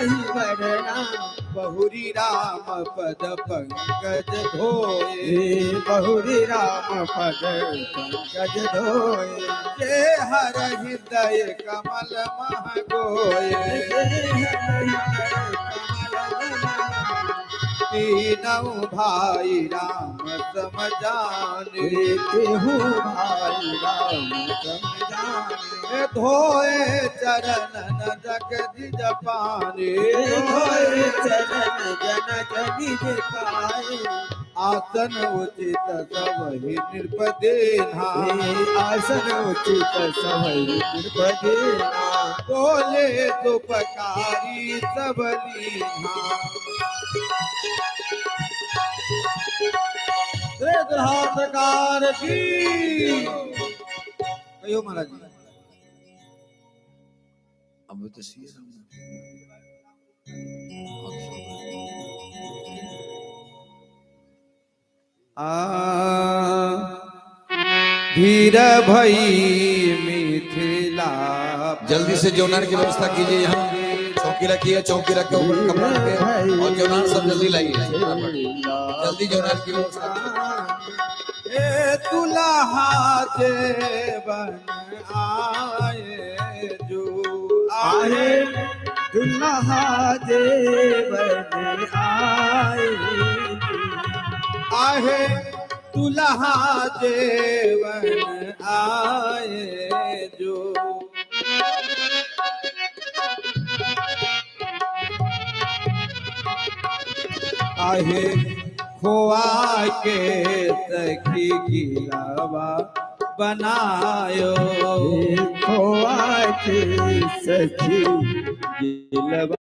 नहीं वरना बहुरी राम पद पंकज धोए बहुरी राम पद पंकज धोए जे हर हृदय कमल मह गोए तीनों भाई राम समझाने केहू भाई राम समझाने धोए चरण जगदीज पाने धोए चरण जनक निज पाए आसन उचित सब ही नृपदेना आसन उचित समय नृपदेना बोले सुपकारी सब लीना सरकार की कहो महाराज जी अब तो सी धीर भई मिथिला जल्दी से जोनार की व्यवस्था कीजिए। यहाँ चौकी रखिए, चौकी रखे ऊपर कपड़ा रखे और जोनार सब जल्दी लाइए। जल्दी जोनार की व्यवस्था ए दुल्हा जेवन आए जो आए दुल्हा देवन आए आहे दुल्हा जेवन आए जो आहे खोआ के सखी गिलावा बनायो खोआ के सखी गिलवा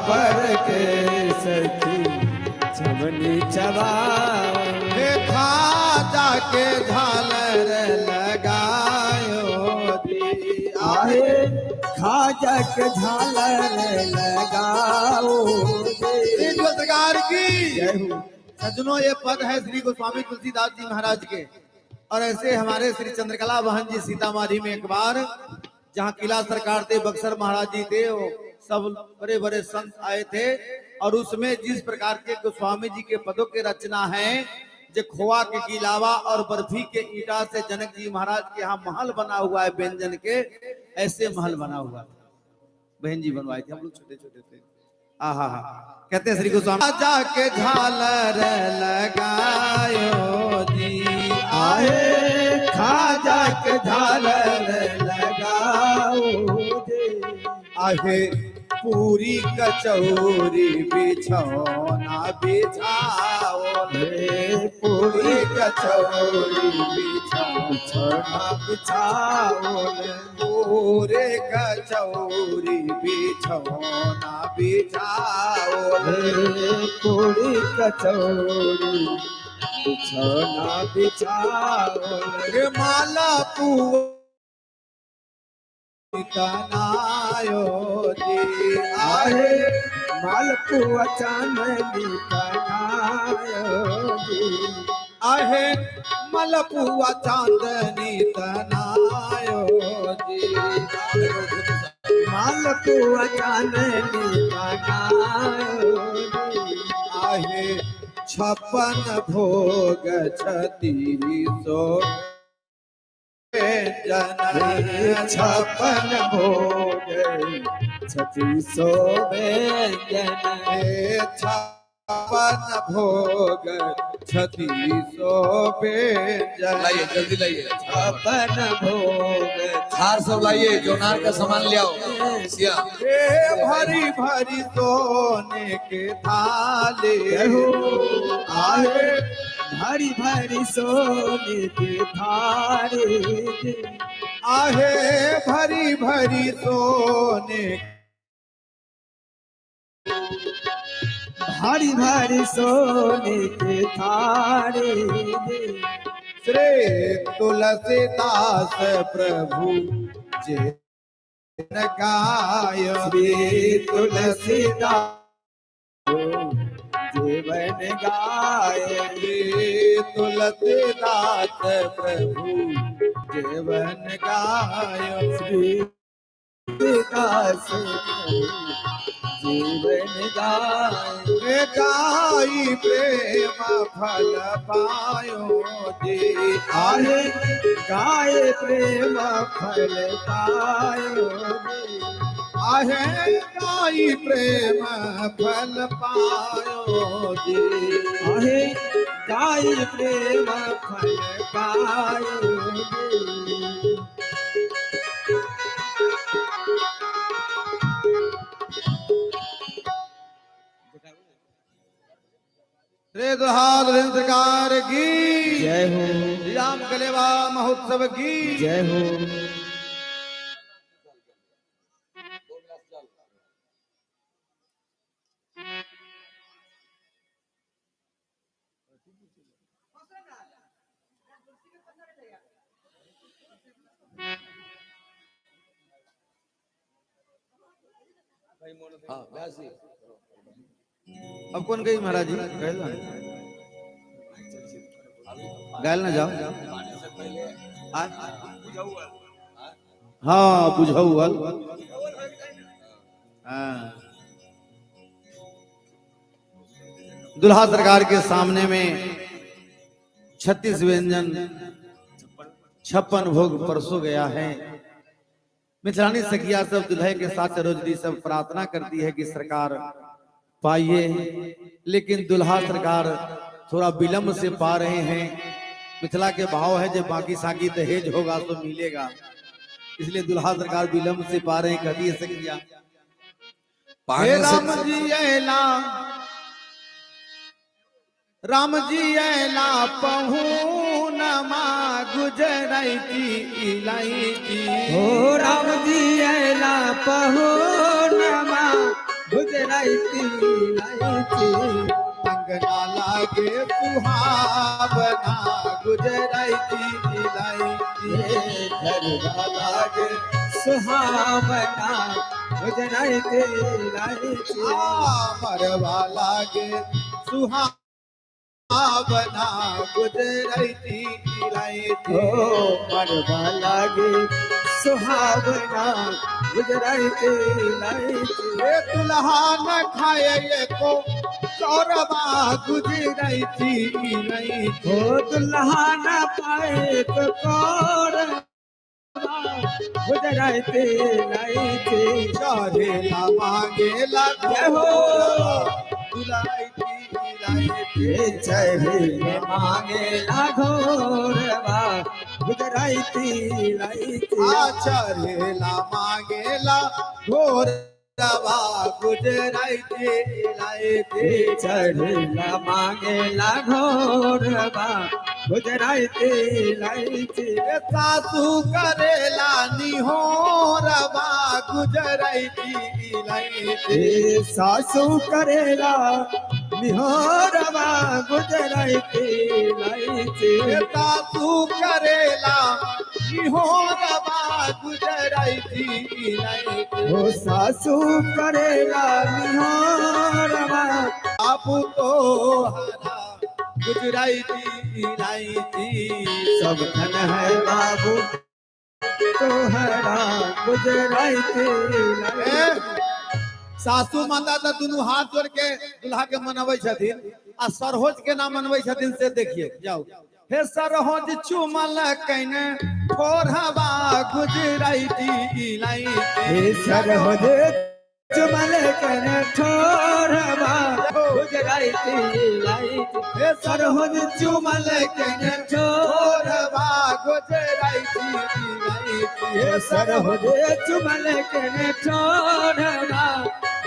पर के सखी छवनी चबा देखा जाके झालर लगायो आए खाजक झालर लगाओ सरकार की जय हो। सज्जनों, ये पद है श्री गोस्वामी तुलसीदास जी महाराज के। और ऐसे हमारे श्री चंद्रकला बहन जी सीतामढ़ी में एक बार जहाँ किला सरकार थे, बक्सर महाराज जी थे, सब बड़े बड़े संत आए थे। और उसमें जिस प्रकार के गोस्वामी जी के पदों के रचना है जो खोआ के गिलावा और बर्फी के ईटा से जनक जी महाराज के यहाँ महल बना हुआ है व्यंजन के, ऐसे महल बना हुआ था। बहन जी बनवाए थे, हम लोग छोटे छोटे थे। आहा हा, कहते हैं श्री गोस्वामी जाके झालर लगायो जी आहे खाजा के झालर लगाओ जी, आहे पूरी कचौरी बिछौना बिछाओ हे पूरी कचौरी बिछौना बिछाओ पूरे कचौरी बिछौना बिछाओ हे पूरी कचौड़ी बिछौना बिछाओ माला पुआ तनायो जी आहे मालपुआ चांदनी बनायो जी, आहे मलपुआ चांदनी तनायो जी मालपुआ चांदनी बनायो जी, आहे 56 भोग 3600 व्यंजन 56 भोग 3600 व्यंजन 56 भोग 3600 व्यंजन लाइए जल्दी लाइए, 56 भोग हार सब लाइए, जोनार का सामान ले आओ सिया। भरी भरी सोने के थाले आहे भारी भारी सोने की थाली, आहे भरी भरी सोने भारी भारी सोने की थाली, श्री तुलसीदास प्रभु जे गाय श्री तुलसीदास जीवन गाय, श्री तुलसीदास प्रभु जीवन गाय श्री तुलसीदास जीवन गाय, गाई प्रेम फल पायो जी आहे गाय प्रेम फल पायो जी, आहे गाई प्रेम फल पायो जी आहे गाय प्रेम फल पायो जी, श्री दुल्हा दुल्हन सरकार की जय हो राम कलेवा महोत्सव की जय हो। हाँ व्यासी अब कौन गई महाराज जी गायल ना जाओ हाँ बुझाऊ हाँ दुल्हा सरकार के सामने में 36 व्यंजन 56 भोग परसों गया है। मिथिलानी सखिया सब दुल्हे के साथ सरोजनी सब प्रार्थना करती है कि सरकार पाइए, लेकिन दुल्हा सरकार थोड़ा विलंब से पा रहे हैं। मिथिला के भाव है जब बाकी साकी दहेज होगा तो मिलेगा, इसलिए दुल्हा सरकार विलंब से पा रहे हैं। कहती है सखिया हे राम जी ऐला राम जी ऐला पहुनमा गुजरैती इलाइती हो राम जी ऐला पहुनमा गुजरैती इलाइती अंगना लागे सुहावना गुजरैती इलाइती घरवा लागे सुहावना गुजरैती इलाइती मरवा लागे सुहावना गुजरैती इलाइती मरवा लागे सुहावना गुजरैती इलाइती दुल्हा न खाए को घोरवा गुजरती नहीं हो दुल्हा न पाए तो कौर गुजराते लाई थी चढ़ेला मांगेला जय हो दुलाइती लाइती ये चढ़े मांगे घोरवा गुजराती लाई थी चढ़ेला मांगेला घोरवा गुजराती लाइती चढ़ेला मांगेला घोरवा गुजराती लाई थी सासू करेला निहोरवा गुजराती लाइती सासू करेला निहोरवा गुजराती लाई थी सासू करेला निहोरवा गुजराती लाइती हो सासू करेला निहोरवा बाबू तो हरा गुजराती लाइती सब धन है बाबू तोहरा गुजराती लाई थी। सासू माता तो दुनू हाथ जोड़ के दुल्हा के मनबै छथिन आ सरहोज के नाम मनबै छथिन से देखिए जाओ हे सरहोज चुमल कने ठोरवा गुजराती लाइती हे सरहद चुमल कर ठोरवा गुजराती लाई थी हे सरहद चुमल कर ठोरवा गुजराती लाइती हे सरहद चुमल कर ठोरवा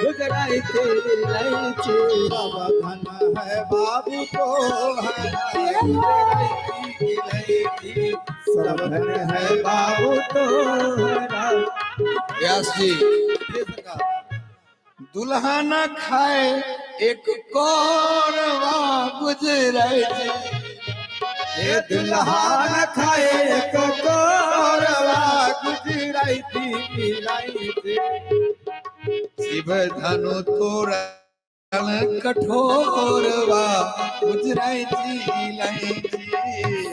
गुजराती लाई थी सब धन है बाबू को गुजराती लाइती सब धन है बाबू तोहरा व्यास जी दुल्हा न खाए एक कौरवा गुजराती ये दुल्हा न खाए एक कौरवा गुजराती लाइती शिव धनु तोरण कठोरवा गुजराती लाइती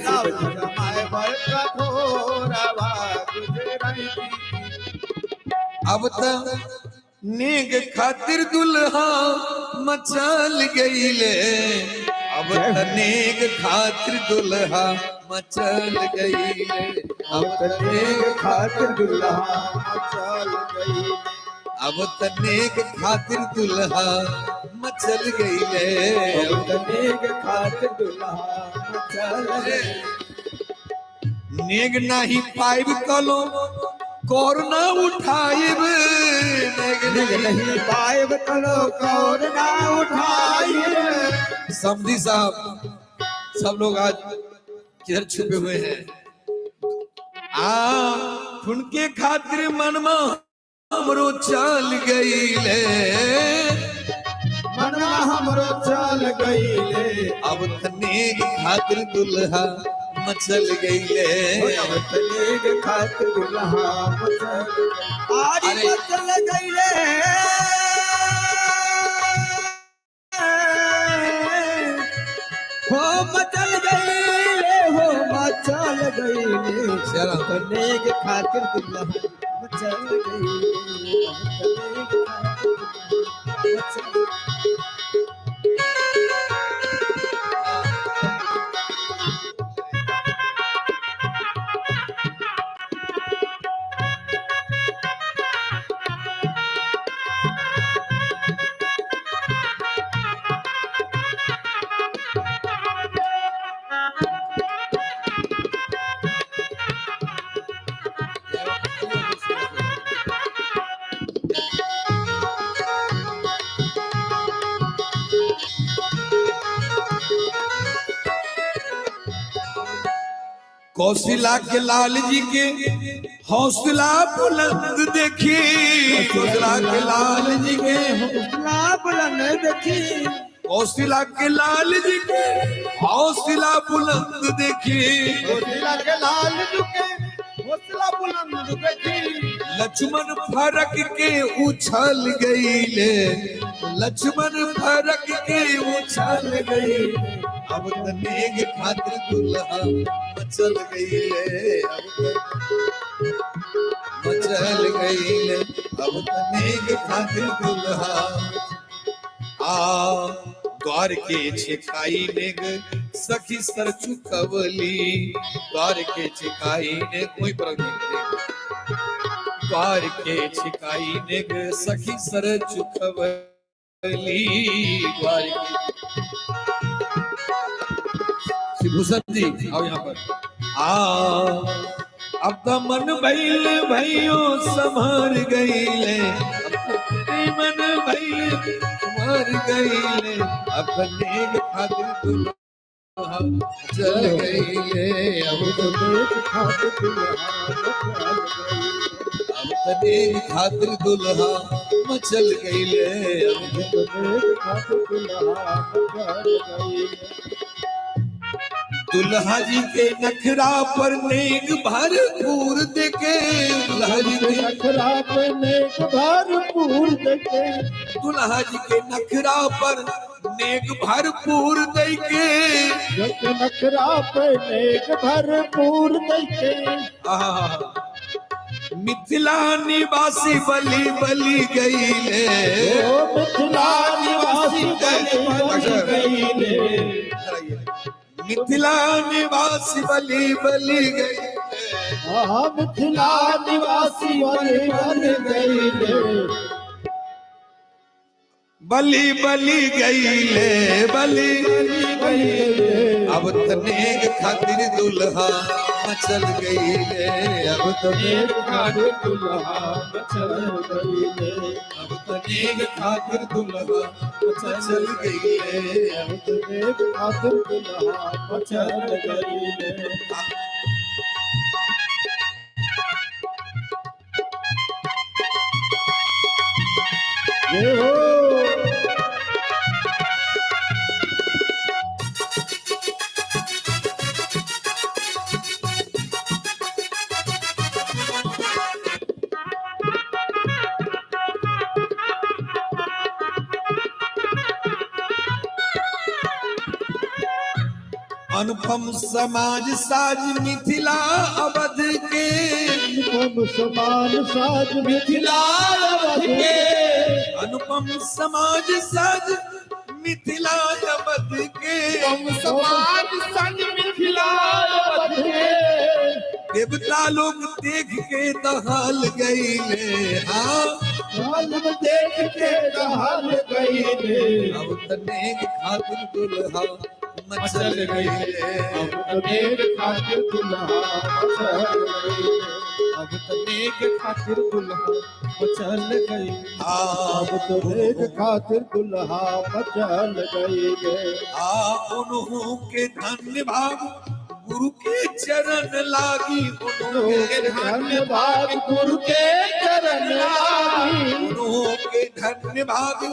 सब समय पर कठोरवा गुजराती अब तक नेग खातिर दुल्हा मचल गईले अब त नेग खातिर दुल्हा मचल गईले अब त नेग खातिर दुल्हा चल गई अब त नेग खातिर दुल्हा मचल गईले तनेक खातिर दुल्हा चल नेग नाही पाइब कलो कौर न उठाइब नेग नहीं पाइब कलो कौर ना उठाई समधी साहब सब लोग आज किधर छुपे हुए हैं उनके खातिर मनमा हमरो चल गईले मनवा हमरो चल गईले अब तनेक खातिर दुल्हा मचल गईले तनेक खातिर दुल्हा आज अरे। मचल गईले हो मचल गईले हो मचल गईले चलो। तनेक खातिर दुल्हा मचल गईले तनेक खातिर मचल कौशिला के लाल जी के हौसला बुलंद देखी कौशिला के लाल जी के हौसला बुलंद देखी कौशिला के लाल जी के हौसला बुलंद देखी हौसला के लाल झुके हौसला बुलंद देखी लक्ष्मण फरक के उछल गईले लक्ष्मण फरक के उछल गई अब तनेक खातिर दुल्हा मचल गईले मचल गईले अब तनेक खातिर दुल्हा द्वार के छिकाई नेग सखी सर चुकवली द्वार के छिकाई ने कोई फर्क नहीं द्वार के छिकाई नेग सखी सर चुकवली द्वार के श्रीभूषण जी आओ यहाँ पर अब तो मन भइल भयो संभर गईले मन भइल मर गईले अपने खातिर दुल्हा चल गईले अब तो खातिर दुल्हा मचल गईले दुल्हा जी के नखरा पर नेक भरपूर देखे दुल्हा जी के नखरा पे नेक भरपूर देखे दुल्हा जी के नखरा पर नेक भरपूर देखे नखरा पे नेक भरपूर देखे मिथिला निवासी बली बली गईले मिथिला निवासी बली गईले मिथिला निवासी बली बली गई मिथिला निवासी बली गईले बली बली गईले बली अब तनेक खातिर दुल्हा मचल गईले अब तनेक खातिर दुल्हा मचल गईले अब तनेक खातिर दुल्हा मचल गईले अब तनेक खातिर दुल्हा मचल गईले ये हो अनुपम समाज साज मिथिला अवध के अनुपम समान साज मिथिला अवध के अनुपम समाज साज मिथिला अवध के समाज साज मिथिला अवध के देवता लोग देख के दहाल गईले हाँ देख के दहाल गईले अब तनेक खातिर दुल्हा मचल गईले अब तनेक खातिर दुल्हा मचल गईले अब तनेक खातिर दुल्हा मचल गईले अब तनेक खातिर दुल्हा मचल गईले उन्हों के धन्य भाग गुरु के चरण लागी उन्हों के धन्य भाग गुरु के चरण लागी उन्हों के धन्य भाग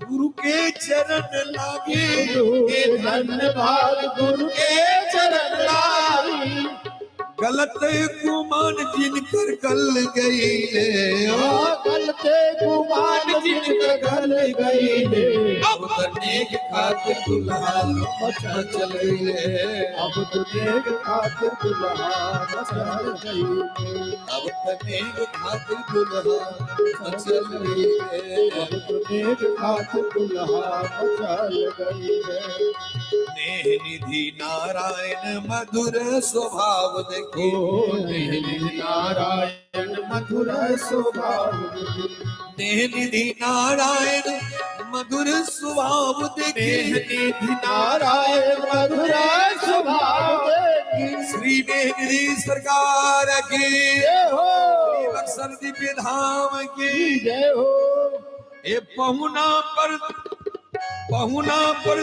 गुरु के चरण लागे के धन्य भाग गुरु के चरण लागी गलत गुमान जिनकर गल गईले गलते गुमान जिनकर गल गईले अब तनेक खातिर दुल्हा मचल गईले अब तनेक खातिर दुल्हा मचल गईले अब तनेक खातिर दुल्हा मचल गईले अब तनेक खातिर दुल्हा मचल गईले नेह निधि नारायण मधुर स्वभाव देखो नारायण मधुर स्वभाव नेह निधि नारायण मधुर स्वभाव देखे निधि नारायण मधुर स्वभाव श्री निधि सरकार की जय हो बक्सर दिव्य धाम की जय हो ये पहुना पर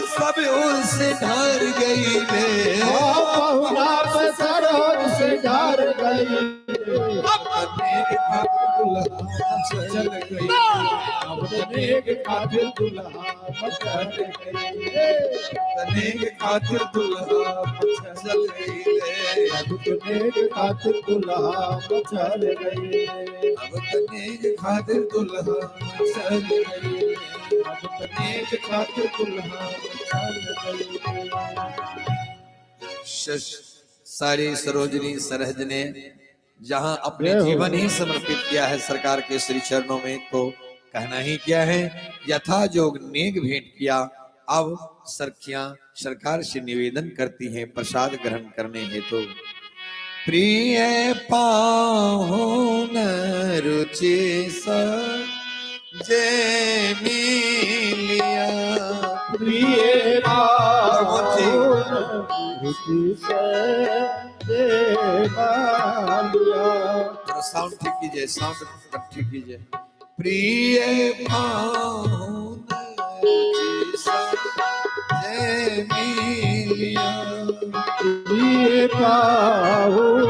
सब ओर से ढार गई पहुना पर सरोवर से ढार गई चल गई अब तनेक खातिर दुल्हा मचल गई तनेक खातिर दुल्हा चल गई अब तनेक खातिर दुल्हा मचल गई अब तनेक खातिर दुल्हा चल गई अब तनेक खातिर दुल्हा मचल गई सारी सरोजनी सरहज ने जहां अपने जीवन ही समर्पित किया है सरकार के श्री चरणों में, तो कहना ही क्या है, यथा जोग नेक भेंट किया अब सखियां सरकार से निवेदन करती हैं प्रसाद ग्रहण करने हेतु। प्रिय पाहुन रुचि सजे मिलिया। प्रिय प्रमोद जी, रुचि से मालिया। थोड़ा साउंड ठीक कीजिए, साउंड ठीक कीजिए। प्रिय पाहुन रुचि सजे मिलिया। प्रिय पाहुन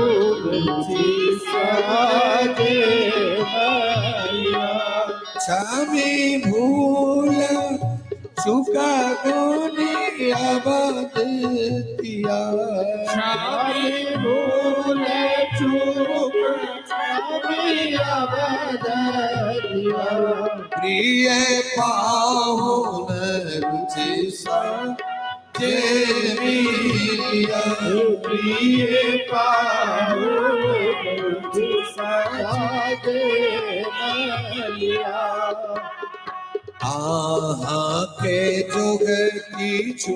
रुचि से मालिया। क्षमी भूल चुका गोनी आबाद दिया। क्षमी भूल चूक क्षमी आबाद दिया। प्रिय पाहुन रुचि सजे मिलिया। प्रिय पाहुन रुचि से मालिया। आहा के जोग कीछु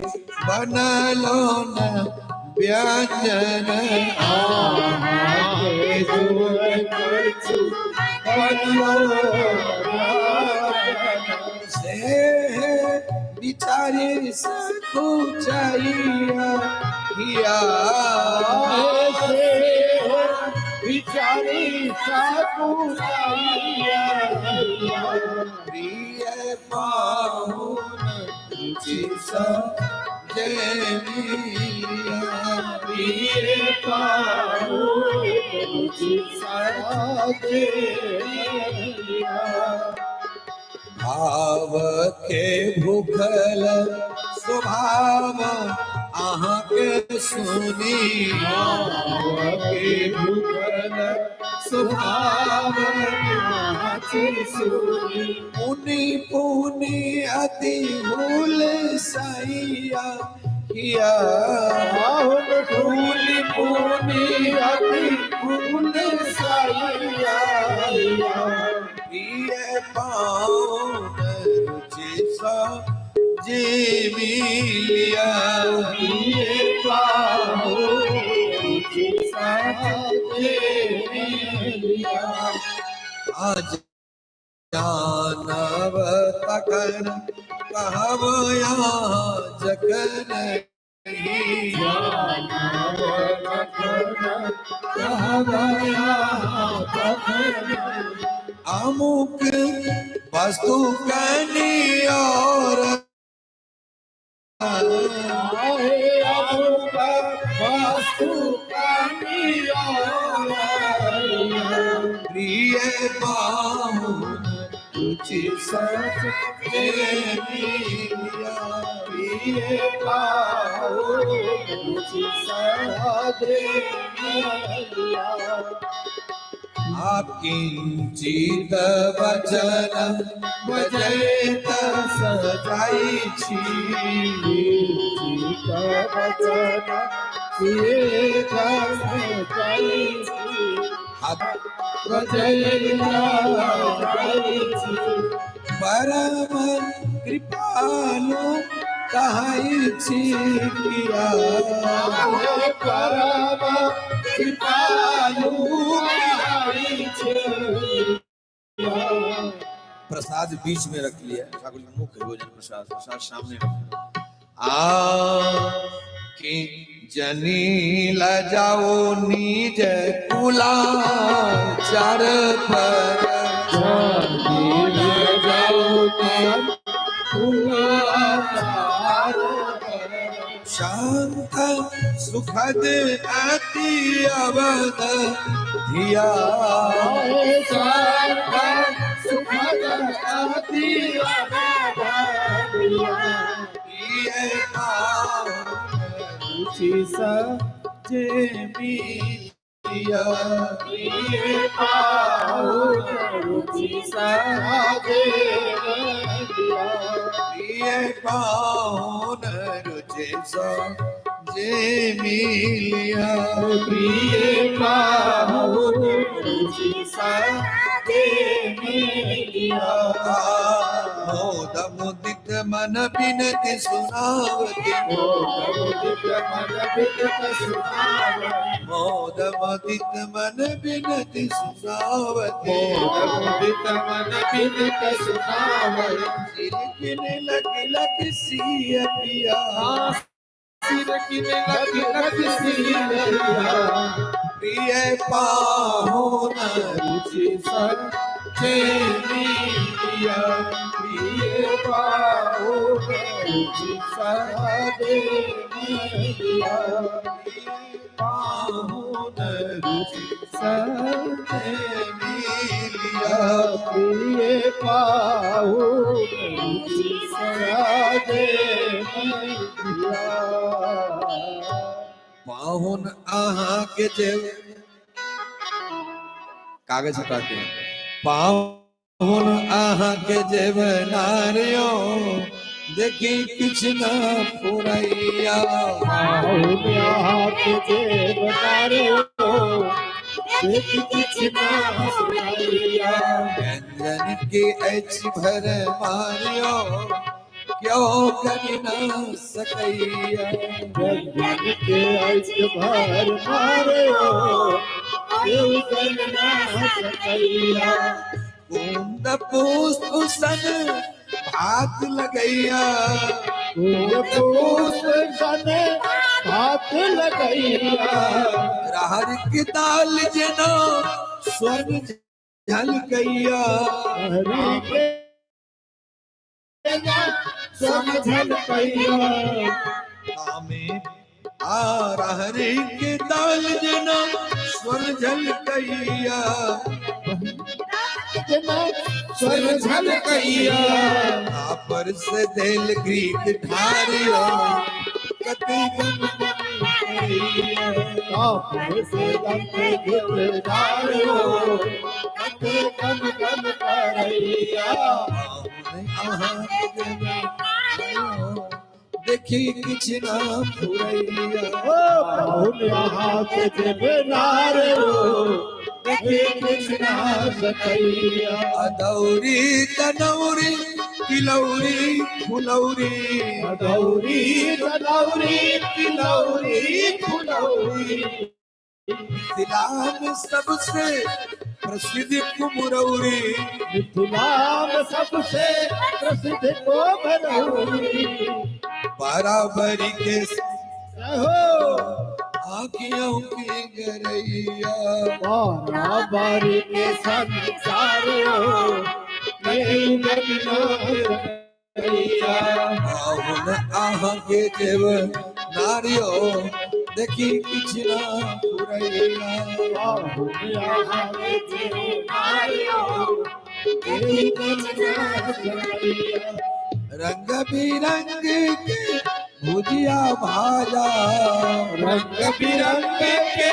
बनलो न व्यंजन। आके जो कछु बनलो से बिचारे सको चाहिए हिया। ऐसे विचारी साकू प्रिय पाहुन रुचि सजे मिलिया। प्रिय पाहुन रुचि सजे मिलिया। भाव के भूखल स्वभाव आहा के सुनी। के भूखल स्वभाव नाचे सुनी। पुनि पुनि अति भूल सैया किया। बाहुन फूली फूली अति फूल साइया। प्रिय पाहुन रुचि सजे मिलिया। प्रिय पाहुन रुचि सजे मिलिया। आज जानव तकन कहब यहाँ जगन अमुक वस्तु कनी और प्रिय पाहुन रुचि सजे मिलिया। प्रिय पाहुन रुचि सजे मिलिया। आप किंचित वचन बजैत सजाई छी। परम कृपालु कहाई छी किया। परम कृपालु कहाई छी। प्रसाद बीच में रख लिया ठाकुर जी। मुख्य भोजन प्रसाद, प्रसाद सामने रख। कि जनी लजाओ निज कुला चार पर। शांत सुखद अति अवध धिया। प्रिय रुचि सजे मिलिया। प्रिय पाहुन रुचि सजे मिलिया। प्रिय पाहुन रुचि सजे मिलिया। प्रिय पाहुन रुचि सजे मिलिया। मोद मुदित मन मन बिनती सुनावती मोद मदित मन बिनती सुनावती सिरकिन लगी लगी सिया पिया प्रिय पाहुन रुचि सच्चे मिलिया प्रिय पाहुन रुचि सच्चे मिलिया पाहुन रुचि सच्चे मिलिया प्रिय पाहुन रुचि सच्चे मिलिया पाहुन आहा के जेव कागज हटाते हैं पाहुन आहा के जेव नारियो देखी किछ न पुरैया व्यंजन की ऐछ भर मारियो क्यों करी न सकैया कुंद पुष्प सन भात लगैया हाथ लगैया रहर की दाल जना स्वर्ण झलकैया हरि के समझल पैया आमे आ रहर की दाल जना स्वर्ण झलकैया स्वर झलकैया पर से दिल ग्रीक ढारियो कति गम से गम करैया देखी किछ ना फुरैया हाथ नारे अदौरी तनौरी किलौरी फुलौरी अदौरी तनौरी किलौरी फुलौरी मिथिला में सबसे प्रसिद्ध कुमरौरी मिथिला में सबसे प्रसिद्ध कुमरौरी बराबरी के हो आँखियों की गरैया बराबरी के संसार पाहुन आहा के देव नारियो देखी किछ ना पुरैया रंग बिरंग के भुजिया भाजा रंग बिरंग के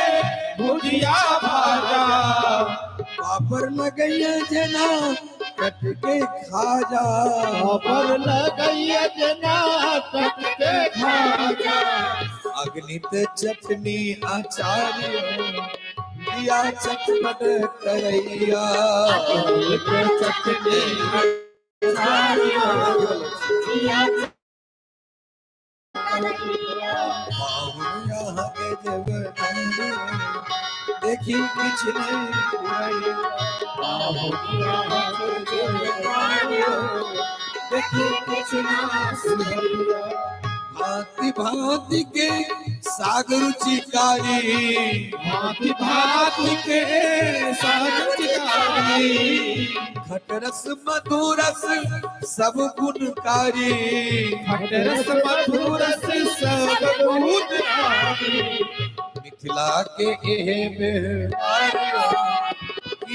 भुजिया भाजा पापड़ लगैया जना कट के खाजा पर लगैया जना कट के खाजा अग्नित चटनी आचार्य दिया चटपट करैया चटनी पाहुन यहाँ के जब देखी किछ नहीं देखी कुछ ना सुनैया भांति भांति के साग रुचिकारी भांति भांति के साग चिकारी खटरस मधुरस सब गुणकारी खटरस मधुरस सब गुणकारी मिथिला के एहे मेहरानियों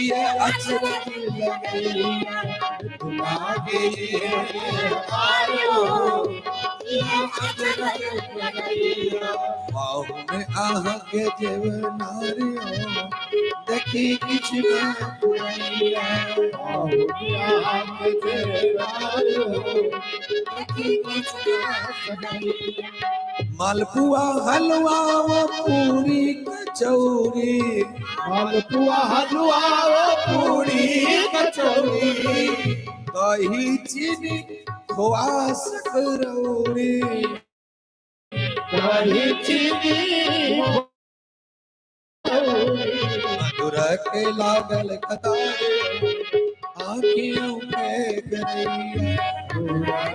ये अचरज लगैया मिथिला के एहे मेहरानियों पाहुन आहा के जेव नारियो देखी किछ न पुरैया मालपुआ हलवा वो पूरी कचौरी मालपुआ हलवा वो पूरी कचौरी दही चीनी खोआ सकरौरी दही चीनी मधुर के लागल कतार आँखियों में गरैया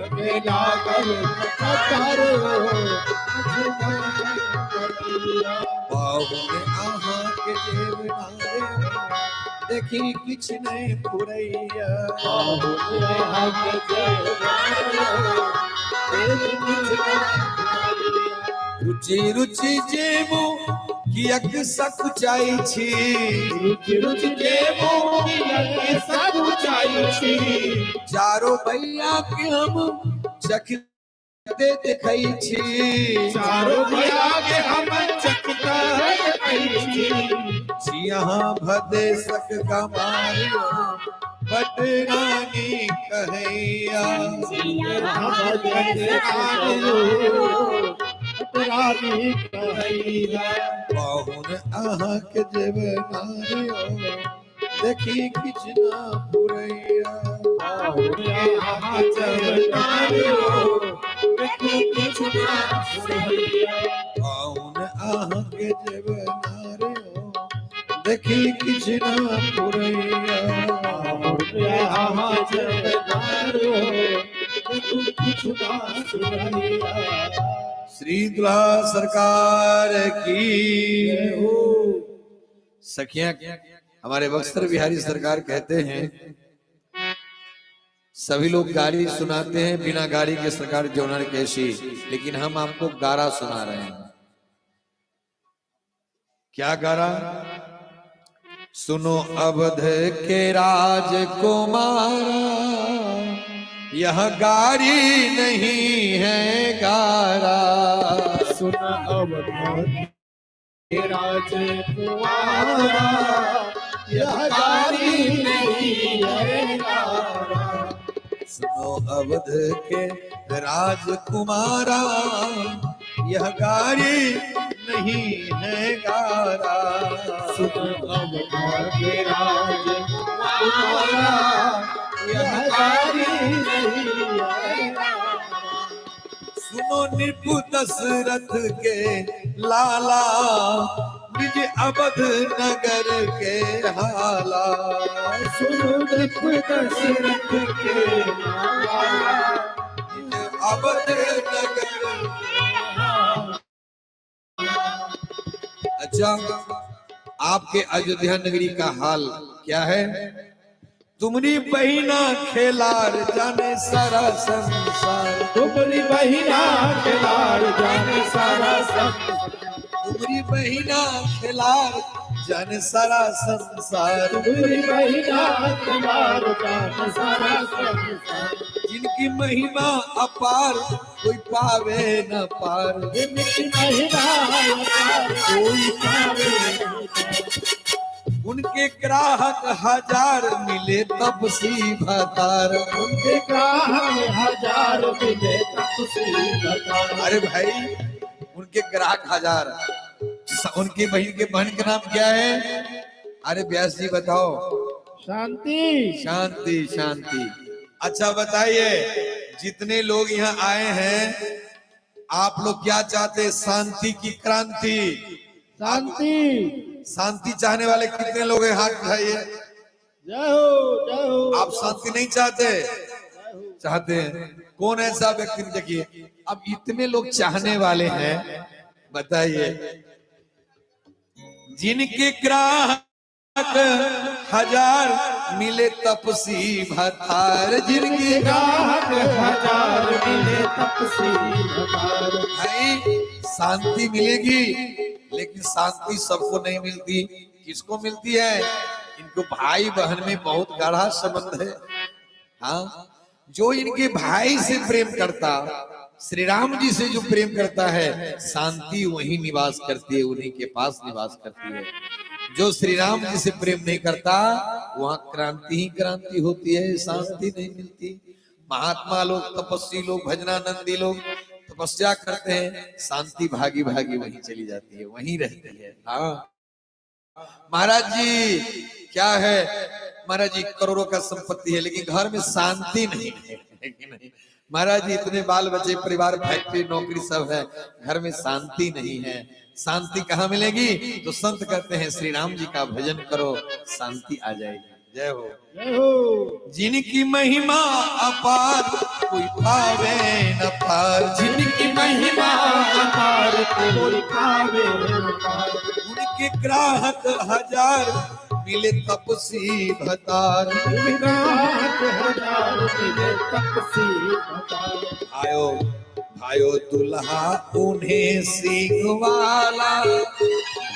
के लागल कतार बाहु में आहाँ के देवनारे देखी किछ नहीं फुरैया रुचि रुचि जेमो कियक सकुचाई छी रुचि रुचि जेबो लगे सब चाही छी चारो भैया के हम चखते देखै छी चारो दिया के हम चकता छी यहाँ भदेशक कमारियो पटरानी कहैया बाहुन आहाँ के जेवनारियो देखी किछ ना पुरैया बाहुन आहाँ के जेवनारियो देखी किछ ना पुरैया श्री दुल्हा सरकार की हो। सखियां हमारे बक्सर बिहारी सरकार कहते हैं सभी लोग गाड़ी सुनाते हैं बिना गाड़ी के सरकार जोनर कैसी, लेकिन हम आपको गारा सुना रहे हैं। क्या गारा? सुनो अवध के राजकुमारा यह गाड़ी नहीं है गारा। सुन अवध के राजकुमारा यह गाड़ी नहीं है गारा। सुनो अवध के राजकुमारा यह गाड़ी नहीं है गारा। सुन अवध के राजकुमारा यह गाड़ी नहीं है गारा। सुनो निपु दशरथ के लाला निज अवध नगर के हाला। सुनो निपु दशरथ के लाला निज अवध नगर। अच्छा, आपके अयोध्या नगरी का हाल क्या है? तुमरी बहिना खेलार जाने सारा संसार। तुम्हारी बहिना खिलाड़ जाने सारा संसार। तुमरी बहिना खेलार जाने सारा संसार। तुम्हारी बहिना खिलाड़ जाने सारा संसार। जिनकी महिमा अपार कोई पावे न पार। जिनकी महिमा अपार कोई पावे न पार। उनके ग्राहक हजार मिले तपसी भतार। उनके ग्राहक हजार मिले तपसी भतार। अरे भाई, उनके ग्राहक हजार। उनकी बहन के बहन का नाम क्या है? अरे व्यास जी बताओ। शांति शांति शांति। अच्छा बताइए, जितने लोग यहाँ आए हैं आप लोग क्या चाहते हैं? शांति की क्रांति? शांति शांति चाहने वाले कितने लोग हैं? हाथ उठाइए। जय हो जय हो। आप शांति नहीं चाहते? चाहते हैं। कौन ऐसा व्यक्ति? देखिए, अब इतने लोग चाहने वाले हैं, बताइए। जिनके ग्राहक हजार मिले तपसी भतार। जिनके ग्राहक हजार मिले तपसी भतार। भाई, शांति मिलेगी, लेकिन शांति सबको नहीं मिलती। किसको मिलती है? इनको भाई बहन में बहुत गाढ़ा संबंध है। हाँ, जो इनके भाई से प्रेम करता, श्री राम जी से जो प्रेम करता है, शांति वही निवास करती है, उन्हीं के पास निवास करती है। जो श्री राम जी से प्रेम नहीं करता, वहां क्रांति ही क्रांति होती है, शांति नहीं मिलती। महात्मा लोग, तपस्वी लोग, भजनानंदी लोग तपस्या करते हैं, शांति भागी भागी वहीं चली जाती है, वहीं रहती है। हाँ महाराज जी, क्या है महाराज जी? करोड़ों का संपत्ति है, लेकिन घर में शांति नहीं है कि नहीं? महाराज जी इतने बाल बच्चे, परिवार, फैक्ट्री, नौकरी सब है, घर में शांति नहीं है। शांति कहाँ मिलेगी? तो संत कहते हैं श्री राम जी का भजन करो, शांति आ जाएगी। जय हो। जय हो। जिनकी महिमा अपार कोई पावे न पार, जिनकी महिमा अपार कोई पावे न पार, उनके ग्राहक हजार मिले तपसी भतार। ग्राहक हजार मिले तपसी भतार। आयो आयो दुल्हा उन्हें सिंह वाला,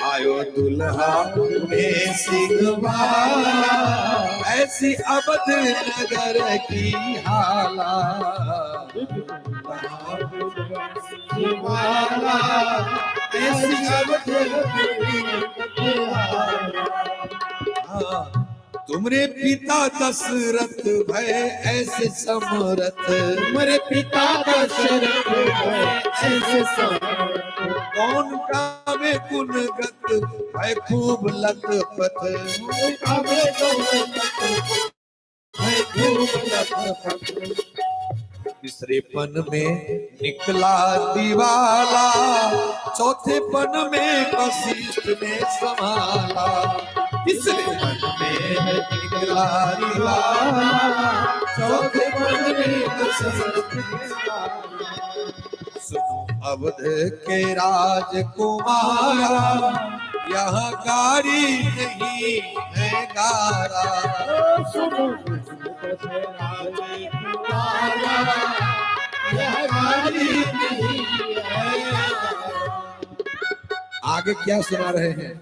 आयो दुल्हा उन्हें सिंह वाला, ऐसी अवध नगर की हाला। ऐसी अवध नगर की हाला। तुमरे पिता दशरथ भय ऐसे समरथ, तुम्हारे पिता दशरथ ऐसे समर्थ, कौन कावे गुणगत भय खूब लखपत। कावे गुणगत भय खूब लखपत। तीसरे पन में निकला दिवाला, चौथे पन में वशिष्ठ ने संभाला। तीसरे पन में निकला दिवाला, चौथे पन में वशिष्ठ ने संभाला। सुनो अवध के राजकुमारा, यहाँ गाड़ी नहीं है गारा। सुनो आगे क्या सुना रहे हैं?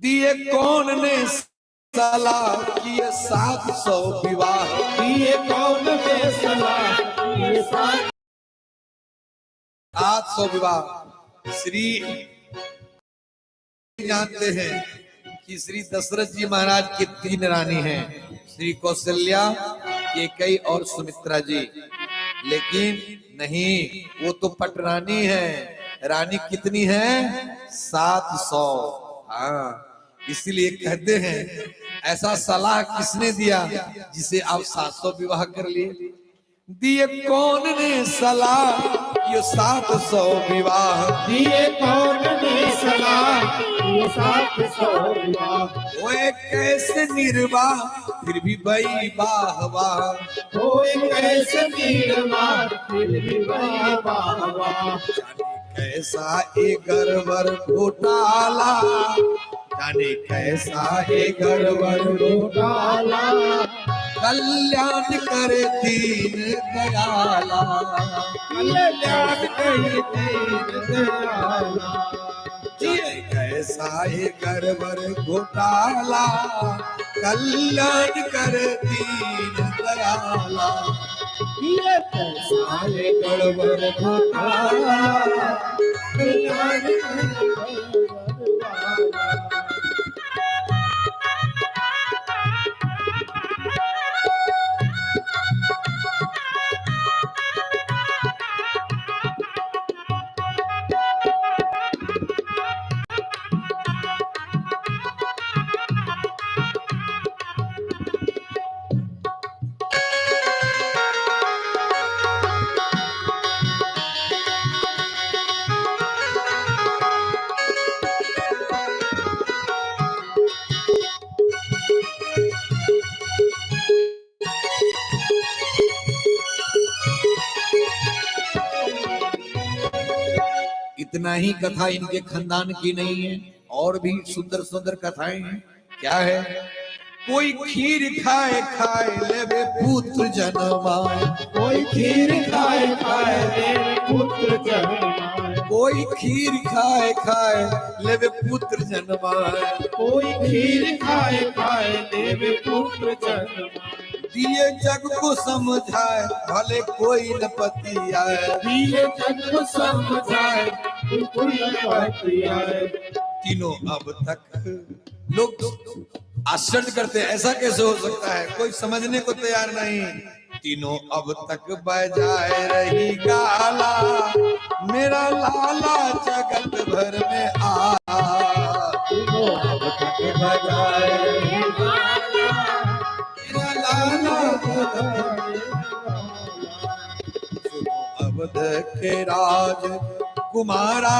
दिए कौन ने सलाह किए 700 विवाह, दिए कौन ने सलाह किए 700 विवाह। श्री जानते हैं कि श्री दशरथ जी महाराज की 3 रानी हैं, श्री कौशल्या, कैकेयी और सुमित्रा जी। लेकिन नहीं, वो तो पटरानी है। रानी कितनी है? 700। हाँ, इसीलिए कहते हैं ऐसा सलाह किसने दिया जिसे आप 700 विवाह कर लिए? दिए कौन ने सलाह ये 700 विवाह, दिए कौन ने सलाह ये 700 विवाह। ओए कैसे निर्वाह फिर भी बई वाह वाह, कोई कैसे निर्वाह फिर भी बई वाह वाह। कैसा ए गरबर घोटाला, जाने कैसा ए गरबर घोटाला, कल्याण करे दीन दयाला। कल्याण करे दीन दयाला। जाने कैसा ए गरबर घोटाला, कल्याण करे दीन दयाला। ये कैसा ये गड़बड़ घोटाला, कल्याण करे दीन दयाला। इतना ही कथा इनके खानदान की नहीं है, और भी सुंदर सुंदर कथाएं हैं। क्या है? कोई खीर खाए खाए लेवे पुत्र जन्माए, कोई खीर खाए खाए लेवे पुत्र जन्माए, कोई खीर खाए खाए लेवे पुत्र जन्माए, कोई खीर खाए खाए लेवे पुत्र जन्माए। दिए जग को समझाए भले कोई न पति आए, दिए जग को समझाए कोई न पति आए। तीनों अब तक लोग आश्चर्य करते हैं, ऐसा कैसे हो सकता है? कोई समझने को तैयार नहीं। तीनों अब तक बजाए रही गाला, मेरा लाला जगत भर में आ। तीनों अब तक बजाए रही गाला, मेरा लाला जगत भर में आ। अवध के राज कुमारा,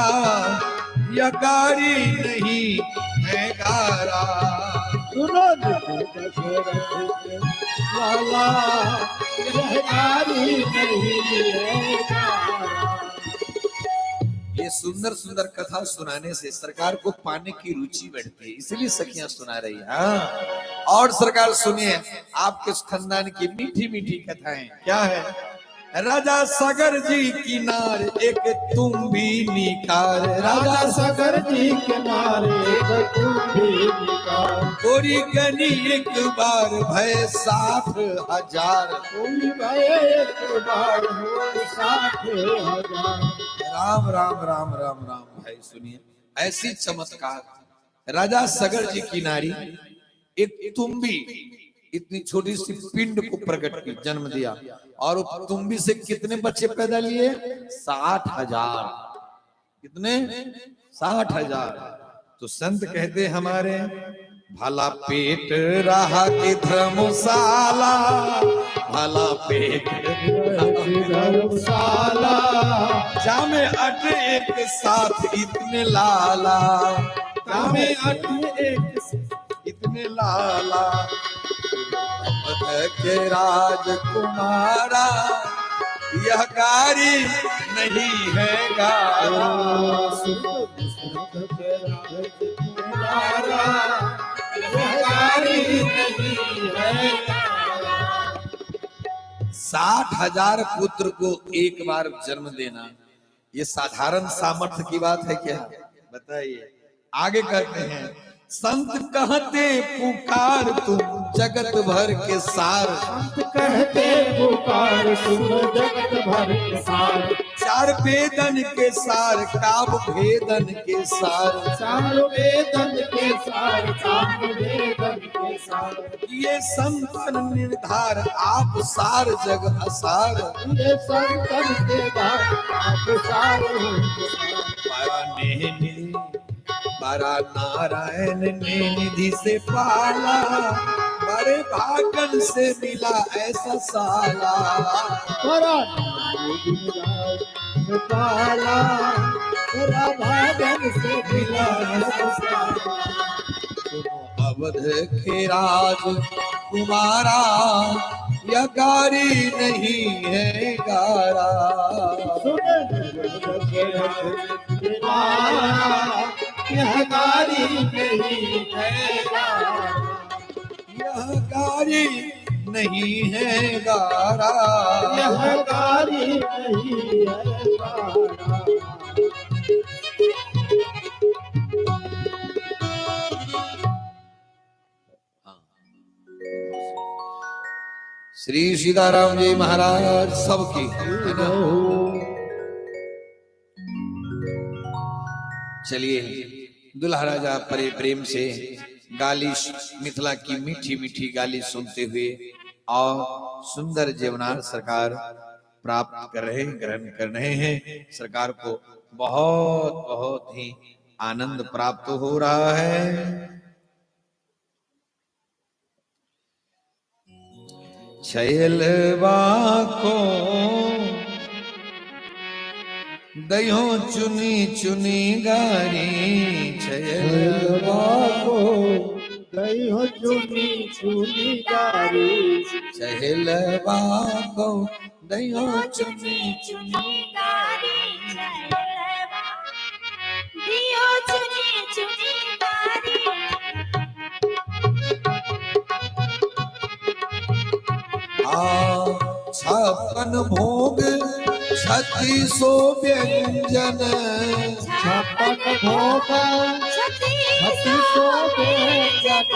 यह गारी नहीं है गारा। सुनो लाला, यह गारी नहीं है गारा। ये सुंदर सुंदर कथा सुनाने से सरकार को पाने की रुचि बढ़ती है, इसलिए सखियां सुना रही है। हाँ, और सरकार सुनिए आपके खानदान की मीठी मीठी कथाएं। क्या है? राजा सागर जी की नार एक तुम भी निकार। राजा सागर जी किनारे तुम भी निकाल। गोरी गनी एक बार भय 60,000। कोई भय एक बार हो 60,000। राम राम राम राम राम। भाई सुनिए ऐसी चमत्कार। राजा सगर जी की नारी एक तुम्बी, इतनी छोटी सी पिंड को प्रकट की, जन्म दिया, और वो तुम्बी से कितने बच्चे पैदा लिए? 60,000। कितने? 60,000। तो संत कहते हमारे, भला पेट रहा के धर्मशाला, भला पेट धर्मशाला, जामे अट एक साथ इतने लाला, जामे अट एक इतने लाला। अवध के राजकुमारा, यह गारी नहीं है गारा। यह गारी नहीं है गारा। 60,000 पुत्र को एक बार जन्म देना, ये साधारण सामर्थ्य की बात है क्या? बताइए। आगे कहते हैं, संत कहते पुकार तुम जगत भर के सार। संत कहते पुकार तुम जगत भर के सार। चार वेदन के सार, काव भेदन के सार। चार वेदन के सार, चार वेदन के सार। ये संतन निर्धार, आप सार जग असार। ये संतन के बाद आप सार हो। बारा नारायण ने निधि से पाला, बड़े भागन से मिला ऐसा साला। बड़ा पाला, बड़ा भागन से मिला ऐसा साला। सुनो अवध के राज कुमारा, यह गारी नहीं है गारा। यह गारी नहीं है गारा। यह गारी नहीं है गारा। यह गारी नहीं है गारा। श्री सीताराम जी महाराज सबकी है ना। चलिए दुल्हा राजा परे प्रेम से गाली, मिथिला की मीठी मीठी गाली सुनते हुए और सुंदर जीवनार सरकार प्राप्त कर रहे, ग्रहण कर रहे हैं। सरकार को बहुत बहुत ही आनंद प्राप्त हो रहा है। छैलवा को दयो चुनी चुनी गारी, छैलवा को दयो चुनी चुनी गारी। छैलवा को दयो चुनी चुनी गारी। दियो चुनी चुनी गारी। छप्पन भोग 3600 व्यंजन। छप्पन भोग 3600 व्यंजन।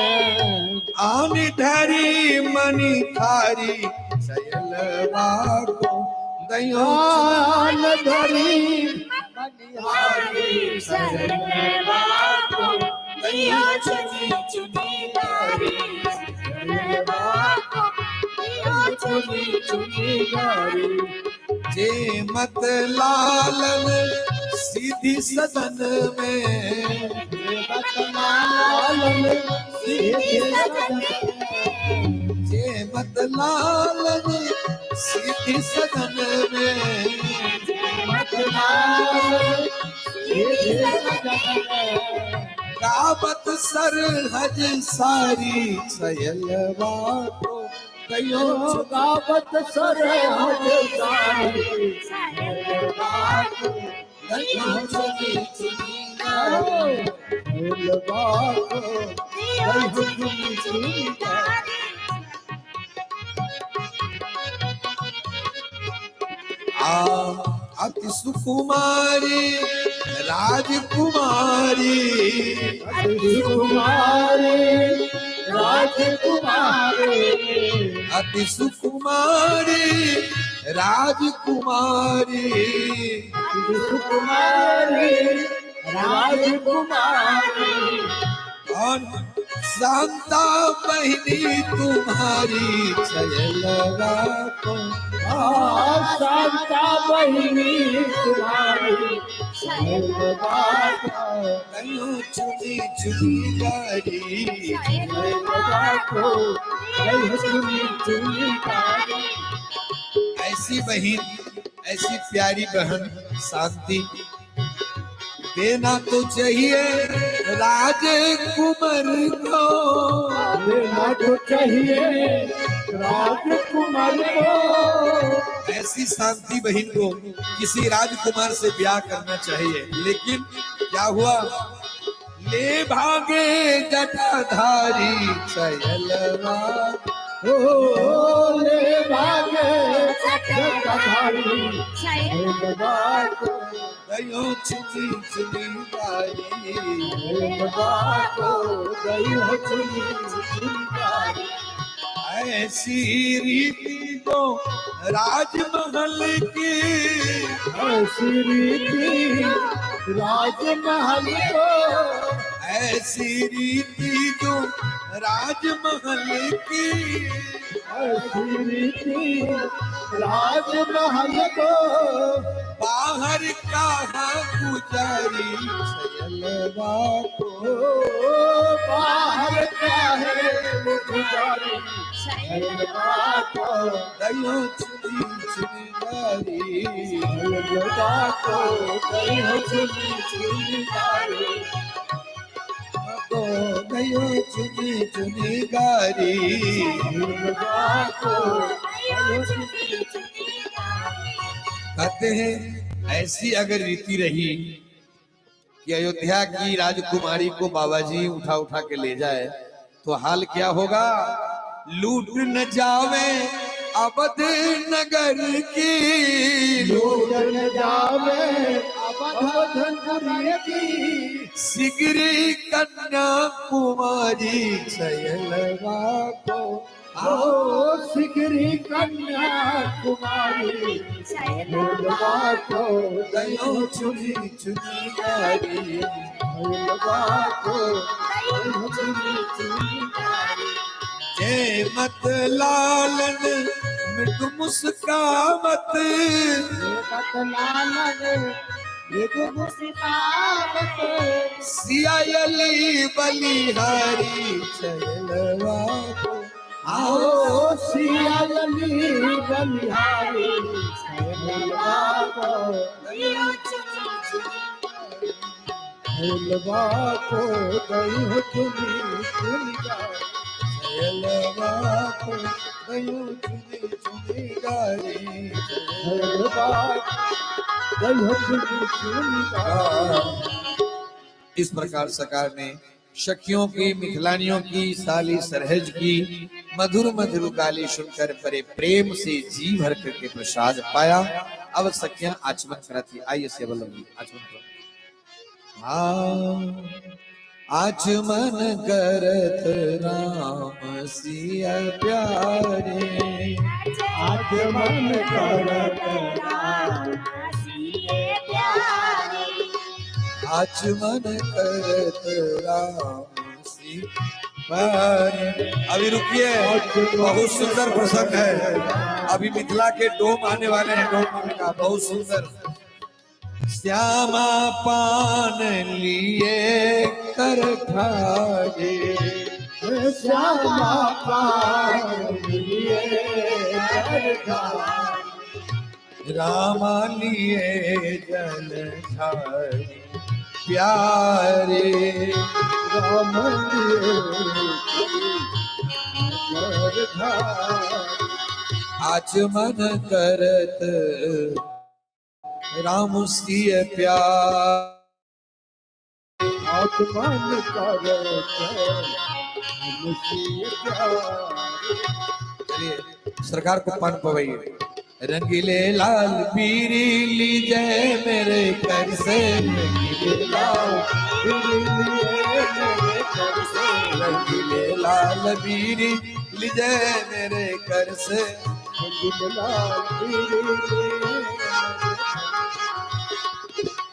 आनी धरी मनी थारी, छैलवा को दयो आन धरी मनिहारी। छैलवा को दयो चुनी चुनी गारी। छैलवा को दयो चुनी चुनी गारी। जे मत लालन सीधी सदन में, जे मत लालन सीधी सदन में। गावत सरहज सारी छयलवा को कयो गावत सरहद सारी कयो चली चली अति सुकुमारी राजकुमारी अति सुकुमारी राजकुमारी और शांता बहनी तुम्हारी छयलवा को शांता बहिनी तुम्हारी कयो चुनी चुनी गारी ऐसी बहन ऐसी प्यारी बहन शांति देना तो चाहिए राजकुमार को, देना तो चाहिए राजकुमार को। ऐसी शांति बहन को किसी राजकुमार से ब्याह करना चाहिए, लेकिन क्या हुआ? ले भागे जटाधारी छयलवा ले भागे जटाधारी गयो चुनी चुनी गारी। ऐसी रीति तो राजमहल की, ऐसी रीति राजमहल को, ऐसी रीति जो राजमहल की, ऐसी रीति राजमहल को बाहर कहाँ गुजारी छयलवा को, बाहर काहे गुजारी छयलवा को, गयो चुनी चुनी गारी छयलवा को गयो चुनी चुनी गारी, गयो चुनी चुनी गारी। छयलवा को गयो चुनी चुनी गारी। कहते हैं ऐसी अगर रीति रही कि अयोध्या की राजकुमारी को बाबाजी उठा उठा के ले जाए तो हाल क्या होगा? लूट न जावे अवध नगर की, लूट न जावे अवध नगर की, सिगरी कन्या कुमारी छयलवा को, सिगरी कन्या कुमारी छयलवा को गयो चुनी चुनी गारी, छयलवा को गयो चुनी चुनी गारी। जय मत लालन मृदु मुस्कामत, सियायली बलिहारी छयलवा को, आओ सियायली बलिहारी छयलवा को गयो चुनी चुनी, छयलवा को गयो चुनी चुनी गारी, छयलवा को गयो चुनी चुनी गारी, छयलवा गयो चुनी चुनी गारी। इस प्रकार सरकार ने सखियों की, मिथिलानियों की, साली सरहज की मधुर मधुर गाली सुनकर बड़े प्रेम से जी भर करके प्रसाद पाया। अब सखियां आचमन कराती। आइए सेवल आचमन करो। आचमन करत राम सिया प्यारे, आचमन करत राम सिया प्यारे, आचमन करत राम सिया प्यारे। अभी रुकिए, बहुत सुंदर प्रसंग है। अभी मिथिला के डोम आने वाले हैं। डोम का बहुत सुंदर। श्यामा पान लिए कर खाए, श्यामा पान लिए कर खाए, रामा लिए जल झारी प्यारे। राम आचमन करत राम सिय प्यार। आत्मन करत चलिए सरकार को पान पवाइए। रंगीले लाल पीरी लीजे मेरे कर से, रंगीले लाल रंगीले लाल पीरी लीजे मेरे कर से।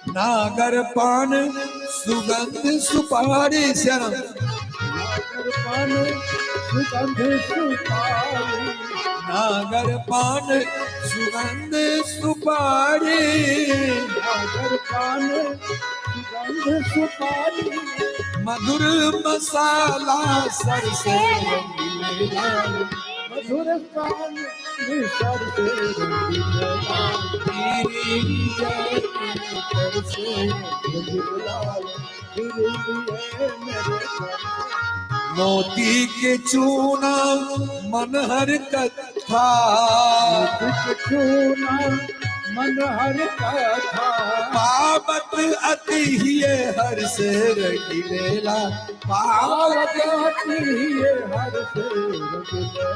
नागर पान सुगंध सुपारी शरण, नागर पान सुगंध सुपारी, मधुर मसाला सर से, मधुर पान सर से मोती के चूना मनहर कथा, मन हर कथा पावत अति हिये हर से रंगीले लाल, पावत हर से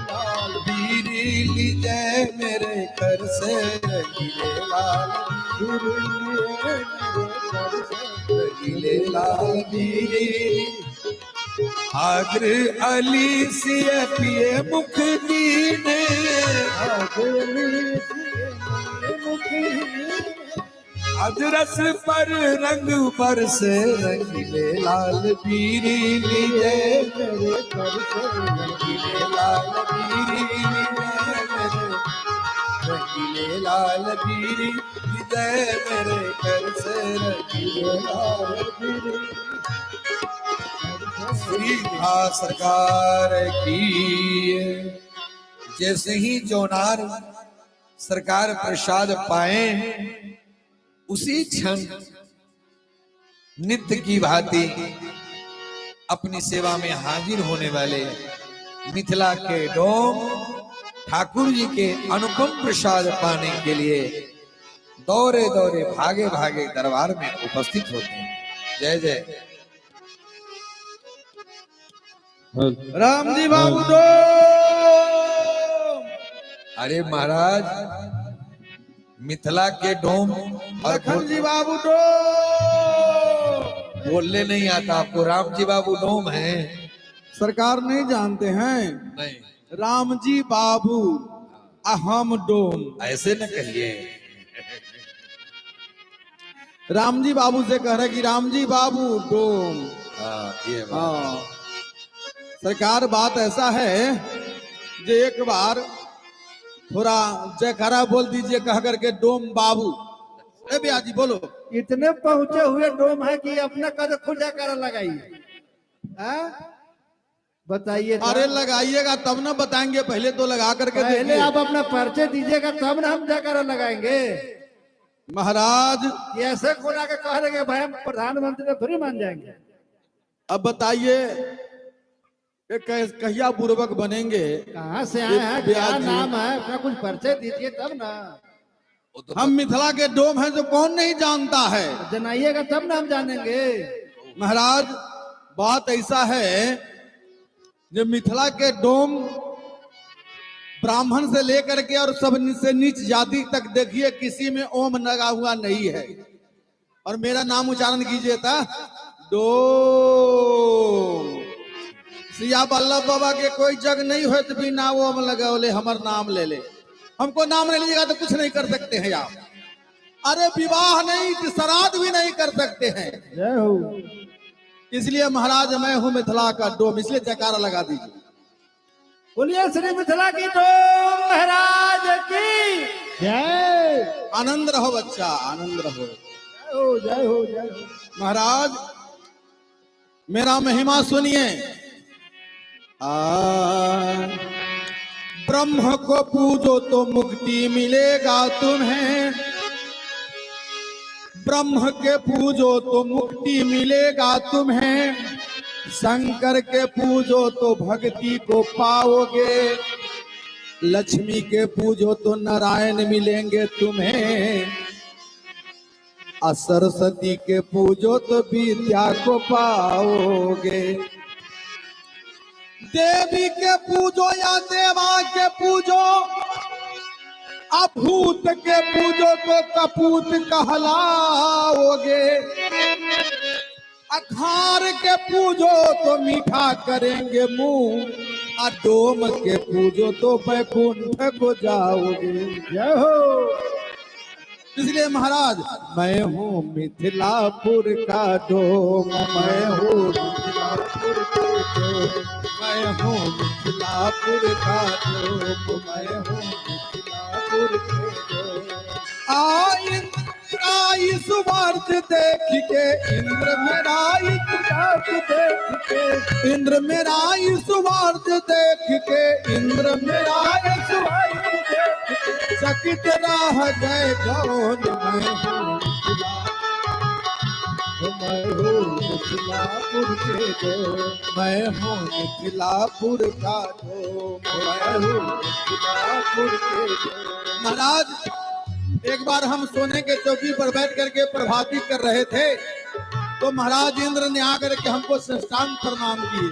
लाल पीरी लीजे मेरे कर से रंगीले लाल, रंगीले लाल पीरी। आग्र अली सिय पिए मुख दीने, अजरस पर रंग पर से रंगीले लाल पीरी लीजे मेरे कर से, रंगीले लाल पीरी लीजे मेरे, रंगीले लाल पीरी लीजे मेरे कर से, रंगीले लाल पीरी। श्री सरकार की जैसे ही जोनार सरकार प्रसाद पाए उसी क्षण नित्य की भांति अपनी सेवा में हाजिर होने वाले मिथिला के डोम ठाकुर जी के अनुपम प्रसाद पाने के लिए दौरे दौरे भागे भागे दरबार में उपस्थित होते हैं। जय जय राम जी बाबू दो। अरे महाराज मिथिला के डोम और लखन जी बाबू दो। बोलने नहीं आता आपको, राम जी बाबू डोम है। सरकार नहीं जानते हैं नहीं राम जी बाबू अहम डोम। ऐसे न कहिए। राम जी बाबू से कह रहे कि राम जी बाबू डोम। हाँ ये बात। हाँ सरकार बात ऐसा है जो एक बार थोड़ा जयकारा बोल दीजिए कह करके डोम बाबू। ए भैया जी बोलो। इतने पहुंचे हुए डोम है कि अपना कद खुद जयकारा लगाइए। बताइए तो। अरे लगाइएगा तब ना बताएंगे, पहले तो लगा करके पहले देखिए। आप अपना परिचय दीजिएगा तब ना हम जयकारा लगाएंगे। महाराज ये ऐसे खुदा के कह रहे भाई हम प्रधानमंत्री थोड़ी मान जाएंगे। अब बताइए कहिया पूर्वक बनेंगे। कहाँ से आए हैं, क्या नाम है, अपना कुछ परिचय दीजिए तब ना। हम मिथिला के डोम हैं जो कौन नहीं जानता है। जनाइएगा तब ना हम जानेंगे। महाराज बात ऐसा है जो मिथिला के डोम ब्राह्मण से लेकर के और सब से नीच जाति तक देखिए किसी में ओम लगा हुआ नहीं है। और मेरा नाम उच्चारण कीजिए था डोम। सिया बल्लभ बाबा के कोई जग नहीं हो तो बिना ओम लगा बोले हमार नाम ले ले। हमको नाम ले लीजिएगा तो कुछ नहीं कर सकते हैं आप। अरे विवाह नहीं श्राद्ध भी नहीं कर सकते हैं। जय हो। इसलिए महाराज मैं हूं मिथिला का डोम, इसलिए जयकारा लगा दीजिए। बोलिए श्री मिथिला की डोम महाराज की जय। आनंद रहो बच्चा, आनंद रहो। जय हो जय हो जय हो। महाराज मेरा महिमा सुनिए। ब्रह्म को पूजो तो मुक्ति मिलेगा तुम्हें, ब्रह्म के पूजो तो मुक्ति मिलेगा तुम्हें, शंकर के पूजो तो भक्ति को पाओगे, लक्ष्मी के पूजो तो नारायण मिलेंगे तुम्हें, और सरस्वती के पूजो तो विद्या को पाओगे। देवी के पूजो या देवा के पूजो, अभूत के पूजो तो कपूत कहलाओगे, अखार के पूजो तो मीठा करेंगे मुंह, और डोम के पूजो तो बैकुंठ को जाओगे। जय हो। इसलिए महाराज, मैं हूँ मिथिलापुर का डोम, मैं हूँ मिथिलापुर का डोम, मैं हूँ मिथिलापुर का डोम, मैं हूँ मिथिलापुर के डोम। इस वर्ष देख के इंद्र मेरा, इस वर्ष देख के इंद्र मेरा, इस वर्ष देख के इंद्र मेरा, इस वर्ष देख के चकित रह गए गौन। मैं हूँ मिथिलापुर के डोम, मैं हूँ मिथिलापुर का डोम, मैं हूँ मिथिलापुर के डोम। महाराज, एक बार हम सोने के चौकी पर बैठ करके प्रभाती कर रहे थे, तो महाराज इंद्र ने आकर के हमको साष्टांग प्रणाम किए,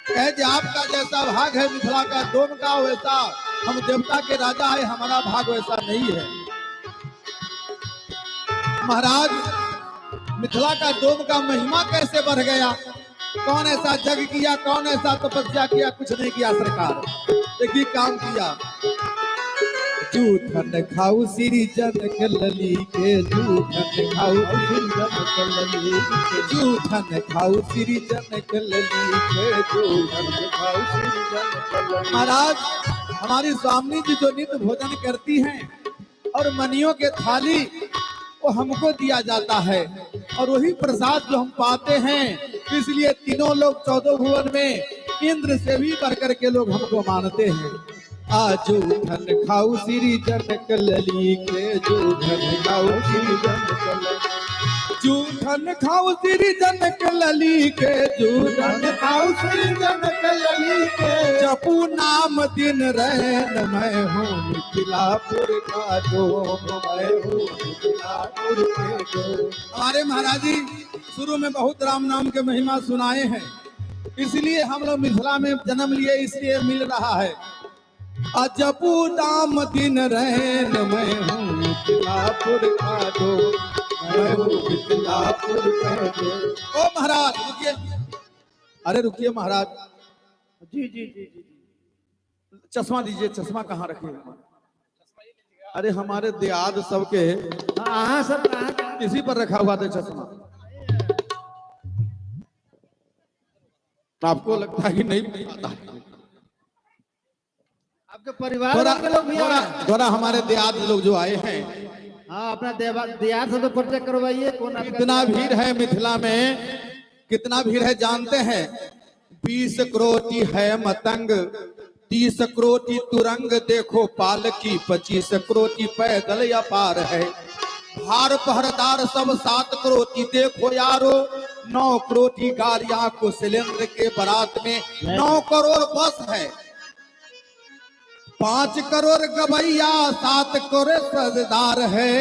कहे कि आपका जैसा भाग है मिथिला का डोम का, वैसा हम देवता के राजा है, हमारा भाग वैसा नहीं है। महाराज, मिथिला का डोम का महिमा कैसे बढ़ गया, कौन ऐसा जग किया, कौन ऐसा तपस्या किया, कुछ नहीं किया सरकार। देखिए काम किया, जूठन खाऊ श्री जनक लली के, जूठन खाऊ श्री जनक लली के, जूठन खाऊ श्री जनक लली के, जूठन खाऊ श्री जनक लली। महाराज, हमारी स्वामी जी जो नित्य भोजन करती हैं और मनियों के थाली वो हमको दिया जाता है, और वही प्रसाद जो हम पाते हैं, इसलिए तीनों लोग 14 भुवन में इंद्र से भी बढ़कर के लोग हमको मानते हैं। जूठन खाऊ श्री जनक लली के, जूठन खाऊ श्री जनक लली, जूठन खाऊ श्री जनक लली के, जूठन खाऊ श्री जनक लली के, जपू नाम दिन रहन, मैं हूँ मिथिलापुर का डोम, मैं हूँ मिथिलापुर के डोम। हमारे महाराज जी शुरू में बहुत राम नाम के महिमा सुनाए हैं, इसलिए हम लोग मिथिला में जन्म लिए, इसलिए मिल रहा है। अजपू नाम दिन रहन, मैं हूँ मिथिलापुर का डोम, मैं हूँ मिथिलापुर का डोम। ओ महाराज रुकिए, अरे रुकिए महाराज, जी जी जी जी, चश्मा दीजिए, चश्मा कहाँ रखे? अरे हमारे दियाद सबके सब इसी पर रखा हुआ था चश्मा, आपको लगता है कि नहीं पता है? आपके परिवार के लोग भी थोड़ा हमारे देहात लोग जो आए हैं, हाँ अपना देहात से तो परिचय करवाइए। कौन कितना भीड़ है मिथिला में, कितना भीड़ है जानते हैं? 20 करोटी है मतंग, 30 करोटी तुरंग, देखो पालकी 25 करोटी पैदल या पार है, हार पहरदार सब 7 करोटी, देखो यारो 9 करोटी गाड़ियां को सिलेंडर के बारात में, 9 करोड़ बस है, 5 करोड़ गवैया, 7 करोड़ सरदार है,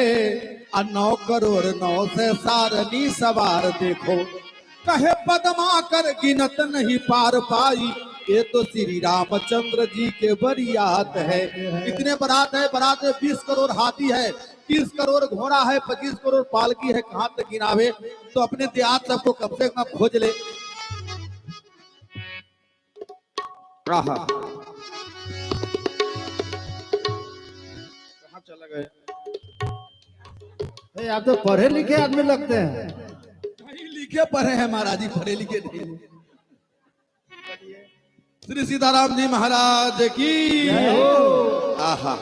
और 9 करोड़ 9 से सारनी सवार, देखो कहे पदमा कर गिनत नहीं पार पाई, ये तो श्री रामचंद्र जी के बरियात है। इतने बारात है, बारात में 20 करोड़ हाथी है, 30 करोड़ घोड़ा है, 25 करोड़ पालकी है, कहां तक गिनावे? तो अपने देहात सबको कम से कम खोज ले। चला गए? आप तो पढ़े लिखे आदमी लगते हैं। नहीं लिखे पढ़े हैं महाराज जी, पढ़े लिखे नहीं। श्री सीताराम जी महाराज की आहा।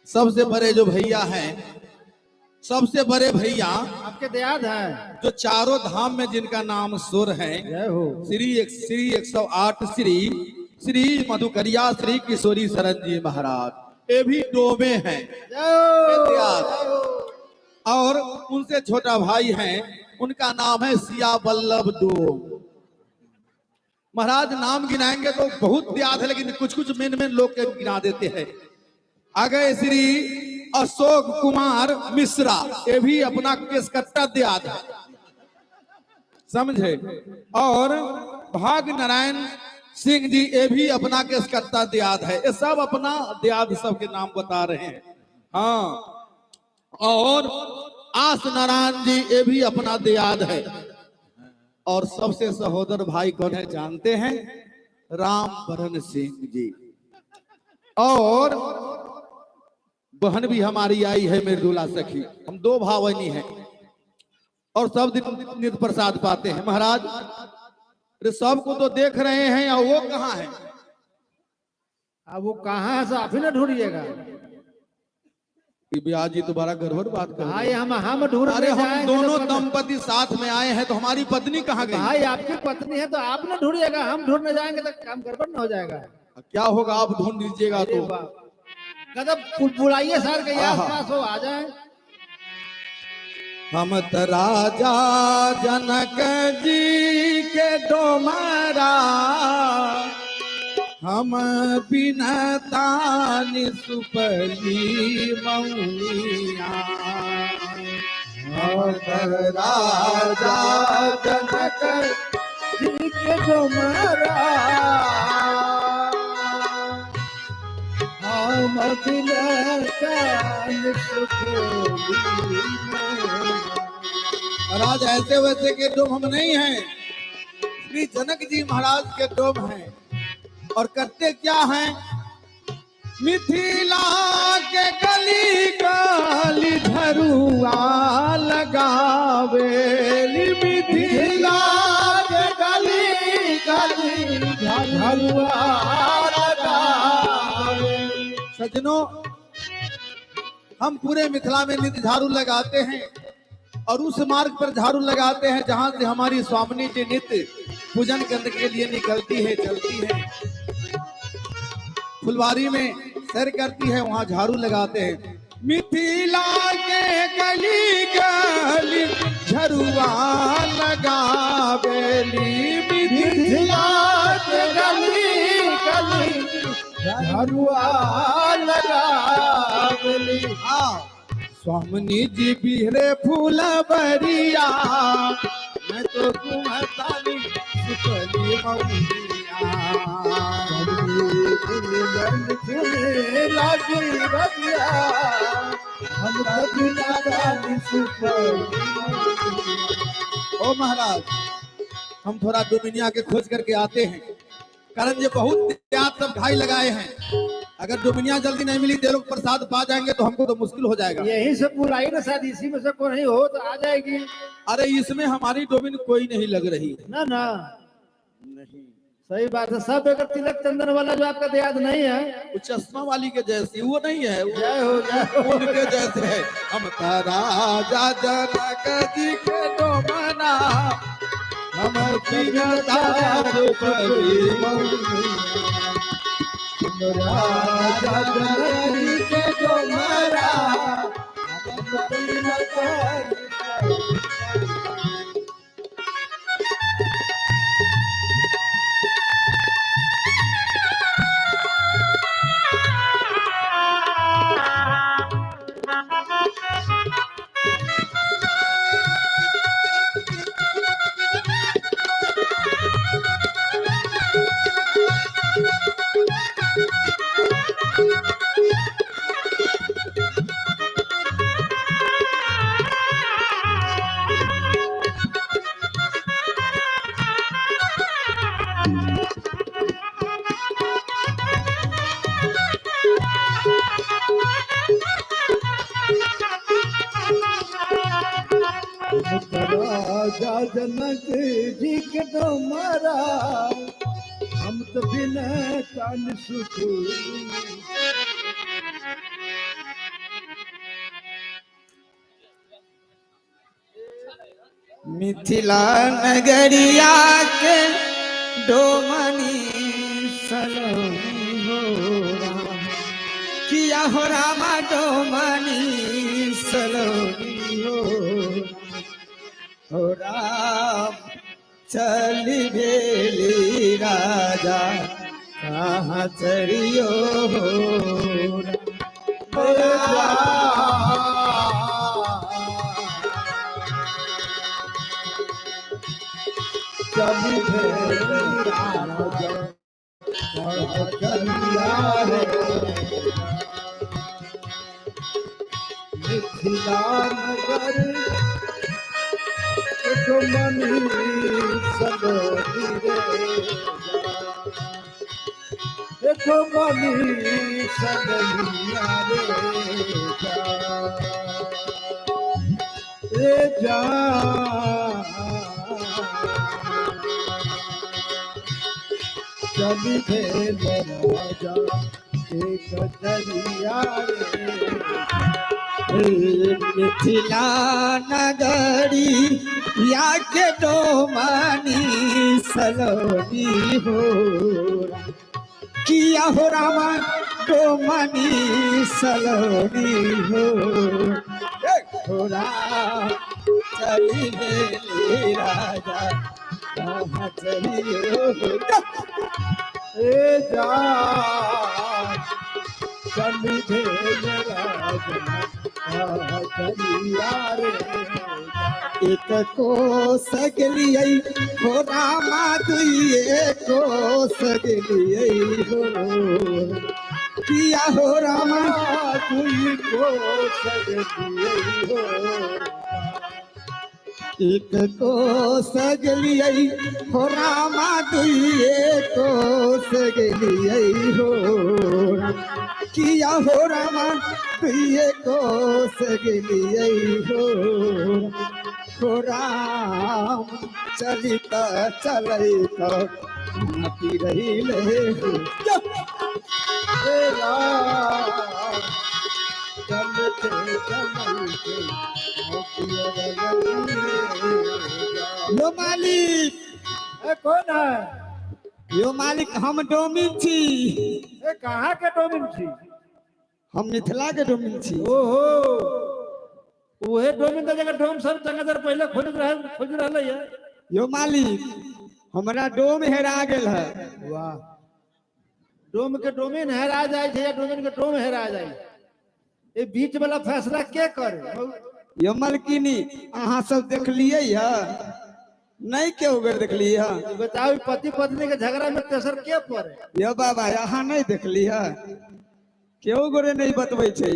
सबसे बड़े जो भैया हैं, सबसे बड़े भैया आपके देहात हैं, जो चारों धाम में जिनका नाम सुर है, जय हो। श्री 108 श्री श्री मधुकरिया श्री किशोरी शरण जी महाराज, ये भी डोमे हैं और उनसे छोटा भाई हैं, उनका नाम है सिया बल्लभ डोम। महाराज नाम गिनाएंगे तो बहुत याद है, लेकिन कुछ कुछ मेन मेन लोग के गिना देते हैं। आगे श्री अशोक कुमार मिश्रा, ये भी अपना केसकट्टा दियाद है, समझे। और भाग नारायण सिंह जी, ये भी अपना केसकट्टा दियाद है। ये सब अपना दियाद सबके नाम बता रहे हैं। हाँ, और आस नारायण जी, ये भी अपना दियाद है। और सबसे सहोदर भाई कौन है जानते हैं? राम बरन सिंह जी। और बहन भी हमारी आई है मृदुला सखी, हम दो भावनी हैं और सब दिन नित प्रसाद पाते हैं। महाराज सबको तो देख रहे हैं, या वो कहाँ है? अब वो कहाँ से आप ही ना ढूंढिएगा। ब्याह जी दोबारा गड़बड़ बात कर रहे हैं। हम ढूंढ। अरे हम दोनों दंपति साथ में आए हैं, तो हमारी पत्नी कहाँ गई? भाई आपकी पत्नी है तो आप ना ढूंढिएगा, हम ढूंढने जाएंगे तो काम गड़बड़ ना हो जाएगा। क्या होगा, आप ढूंढ लीजिएगा तो। कदम बुलाइए सर के आसपास हो आ जाए। हम त राजा जनक जी के डोमरा, हम बिनता सुपली मौनिया। हम त राजा जनक जी के डोमरा, हम महाराज ऐसे वैसे के डोम हम नहीं हैं, श्री जनक जी महाराज के डोम हैं। और करते क्या हैं? मिथिला के गली गली झरुआ लगावे, मिथिला के गली गली झरुआ लगावे। सजनों, हम पूरे मिथिला में नित्य झाड़ू लगाते हैं और उस मार्ग पर झाड़ू लगाते हैं जहां से हमारी स्वामिनी जी नित्य पूजन करने के लिए निकलती है, चलती है। फुलवारी में सैर करती है, वहां झाड़ू लगाते हैं। मिथिला के गली गली झरुआ लगावेली, मिथिला के गली गली झरुआ लगावेली। स्वामिनी जी बिहरे फूल बरिया, मैं तो तुम्हारी सुपली मौनिया। ओ महाराज, हम थोड़ा डोमिनिया के खोज करके आते हैं, कारण ये बहुत सब ढाई लगाए हैं। अगर डोमिनिया जल्दी नहीं मिली, लोग प्रसाद पा जाएंगे तो हमको तो मुश्किल हो जाएगा। यही से बुलाई ना, शायद इसी में से कोई नहीं हो तो आ जाएगी। अरे इसमें हमारी डोमिन कोई नहीं लग रही ना ना, नहीं सही बात है। सब अगर तिलक चंदन वाला जो आपका याद नहीं है, वो चश्मा वाली के जैसी वो नहीं है, जय हो उनके जैसे है। हम राजा जनक जी के डोमना, हम राजा जनक जी के डोमरा। राजा जनक जी के डोमरा, हम तो बिना कान सुख। मिथिला नगरिया के डोमनी सलोनी हो राम किया हो रामा डोमनी सलोनी हो राम चली भेली राजा कहाँ चलियो हो चली मिथिला नगर मनी सलोनी देखो मनी सलोनिया रे जा चली भेल राजा एक दरिया रे मिथिला नगरी या के डोमनी सलोनी हो किया हो रामा डोमनी सलोनी हो राम चली भेली राजा कहाँ चलियो ए जा चली भेल राजा दरिया रे एक को सगलियै हो रामा दुइये को सगलियै हो किया हो रामा तुई को सजदिए हो एक को सगलियै हो रामा दुइये को सगलियै हो किया हो रामा दुइये को सगलियै हो राम चलित चलैत नती रहिले हो ए राम चलते चलते यो मालिक ए कौन है यो मालिक हम डोमिन छी ए कहाँ के डोमिन छी हम मिथिला के डोमिन छी ओहो ओहे डोमिन का जगह डोम सब जगह पहले खोज रहले है यो मालिक हमरा डोम हेरा गेल है वाह डोम के डोमिन हेरा जाए छै या डोमिन के डोम हेरा जाए ये बीच वाला फैसला के करे यो मलकिनी अहाँ सब देखलिए है नहीं क्यों अगर देखलिए है बताओ पति पत्नी के झगड़ा में तेसर के पड़े यो बाबा अहाँ नहीं देखली है क्यों गोरे नहीं बतबै छै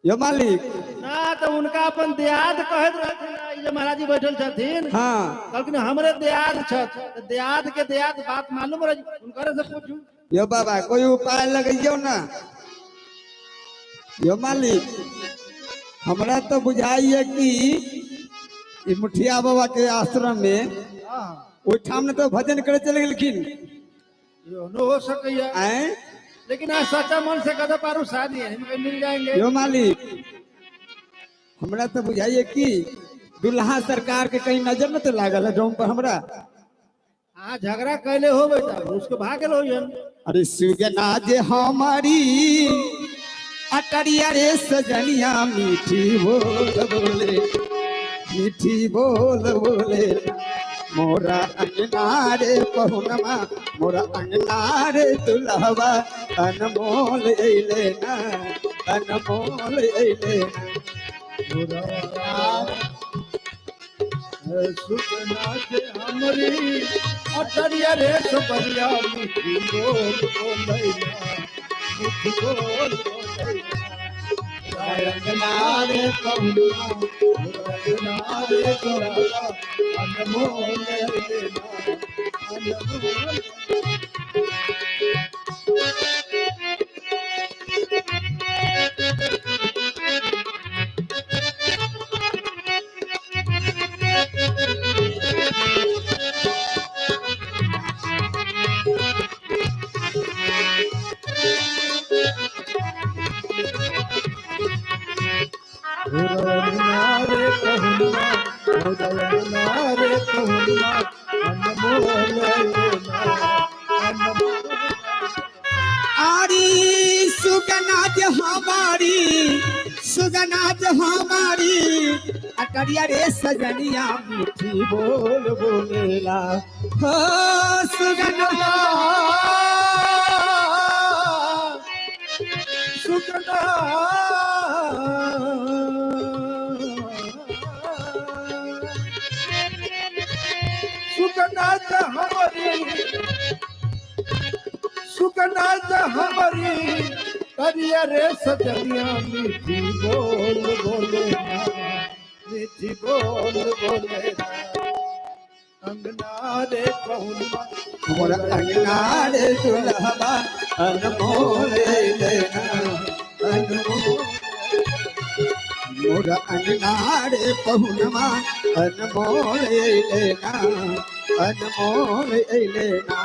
यो मालिक ना तो उनका अपन देहात कहत रहथिन जे महाराज जी बैठल छथिन हाँ कहलखिन हमरे देहात छथ देहात के देहात बात मालूम रह उनकरे से पूछू यो बाबा कोई उपाय लगाइयो ना यो मालिक हमरा तो बुझाइए कि ई मुठिया बाबा के आश्रम में ओठाम ने तो भजन करे चले गेलखिन यो न हो सकैया आए लेकिन आज सच्चा मन से कदम पारू शादी है हम मिल जाएंगे यो मालिक हमरा तो बुझाइए कि दुल्हा सरकार के कहीं नजर न तो लागल है डोम पर हमरा हाँ झगड़ा कैले हो बेटा उसको भागल हो हम अरे सुगना जे हमारी अटरिया रे सजनिया मीठी बोल बोले मीठी बोल बोले मोरा अंगना रे पहुनमा मोरा अंगना रे दुल्हवा अनमोल अइले ना अनमोल अइले सुखना के हमरी अटरिया रे सबरिया मीठी बोल बोलैया मीठी बोल बोलैया अंगना रे पहुनमा अंगना रे दुल्हवा अनमोल अइले ना अनमोल रे कहनुमा रे कहनुमा अनमोल अइले ना हमारी सुगना जो हमारी अटरिया रे सजनिया मीठी बोल बोलेला हो सुगना सुगना सुगना हमारी सुगना हमारी करिया रे सजनिया मीठी बोल बोले मीठी बोल बोले अंगना रे कहुनवा मोर अंगना रे दुल्हबा अनमोल लेना अनमोल मोर अंगना रे पहुनवा अनमोल लेना अनमोल लेना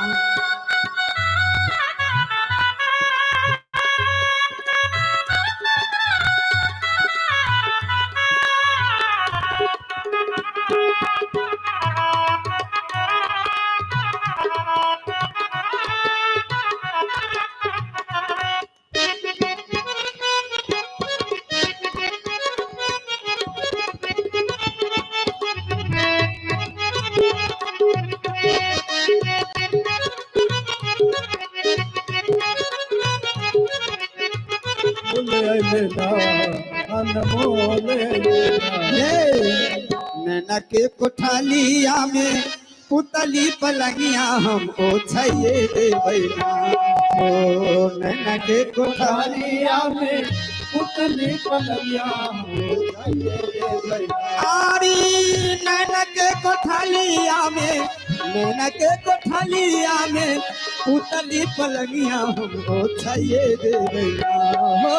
नैना के कोठालिया में पुतली पलंगिया हम ओछाइए देवैना ओ नैना के कोठालिया में पुतली पलंगिया आरी नैना के कोठालिया में नैना के कोठालिया में पुतली पलंगिया हम ओछाइए देवैना हो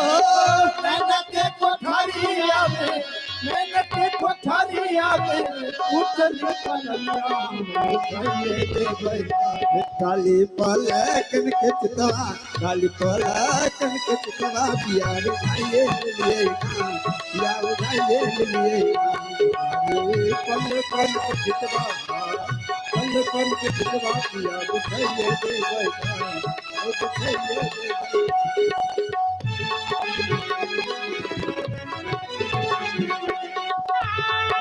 नैना के कोठारिया में नैना के कोठारिया में पुतली पलंगिया काली पलकन के चितवा काली पलकन के चितवा प्यार भाइये लिए प्यार भाइये लिए पल पल के चितवा पल पल के चितवा प्यार भाइये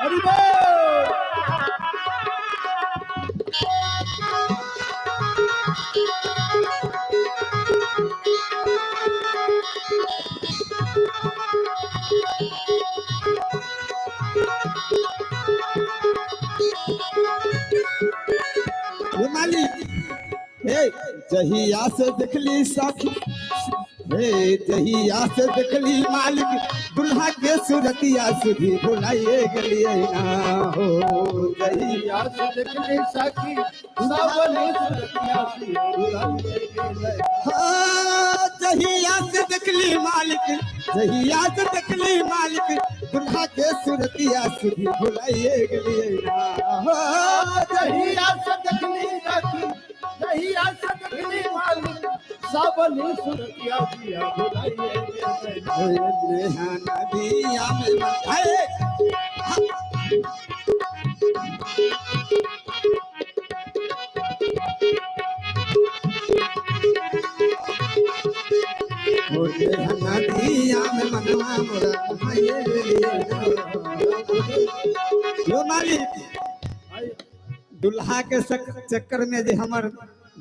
हरि बोल ये मालिक हे जहिया से देखली सखी हे जहिया से देखली मालिक दुल्हा के सूरतिया सुधी भुलाइए गलिए ना हो जहिया से देखली सखी सावली सुरतिया सी हाँ, जहिया से देखली मालिक जहिया से देखली मालिक दुल्हा के सूरतिया सुधी भुलाइए गलिए ना हो जहिया से देखली सखी जहिया से देखली मालिक सावली सुरतिया सी भुलाइए नेहा नदिया में आए नदिया में मनवा मोरा यो मालिक दुल्हा के चक्कर में जे हमर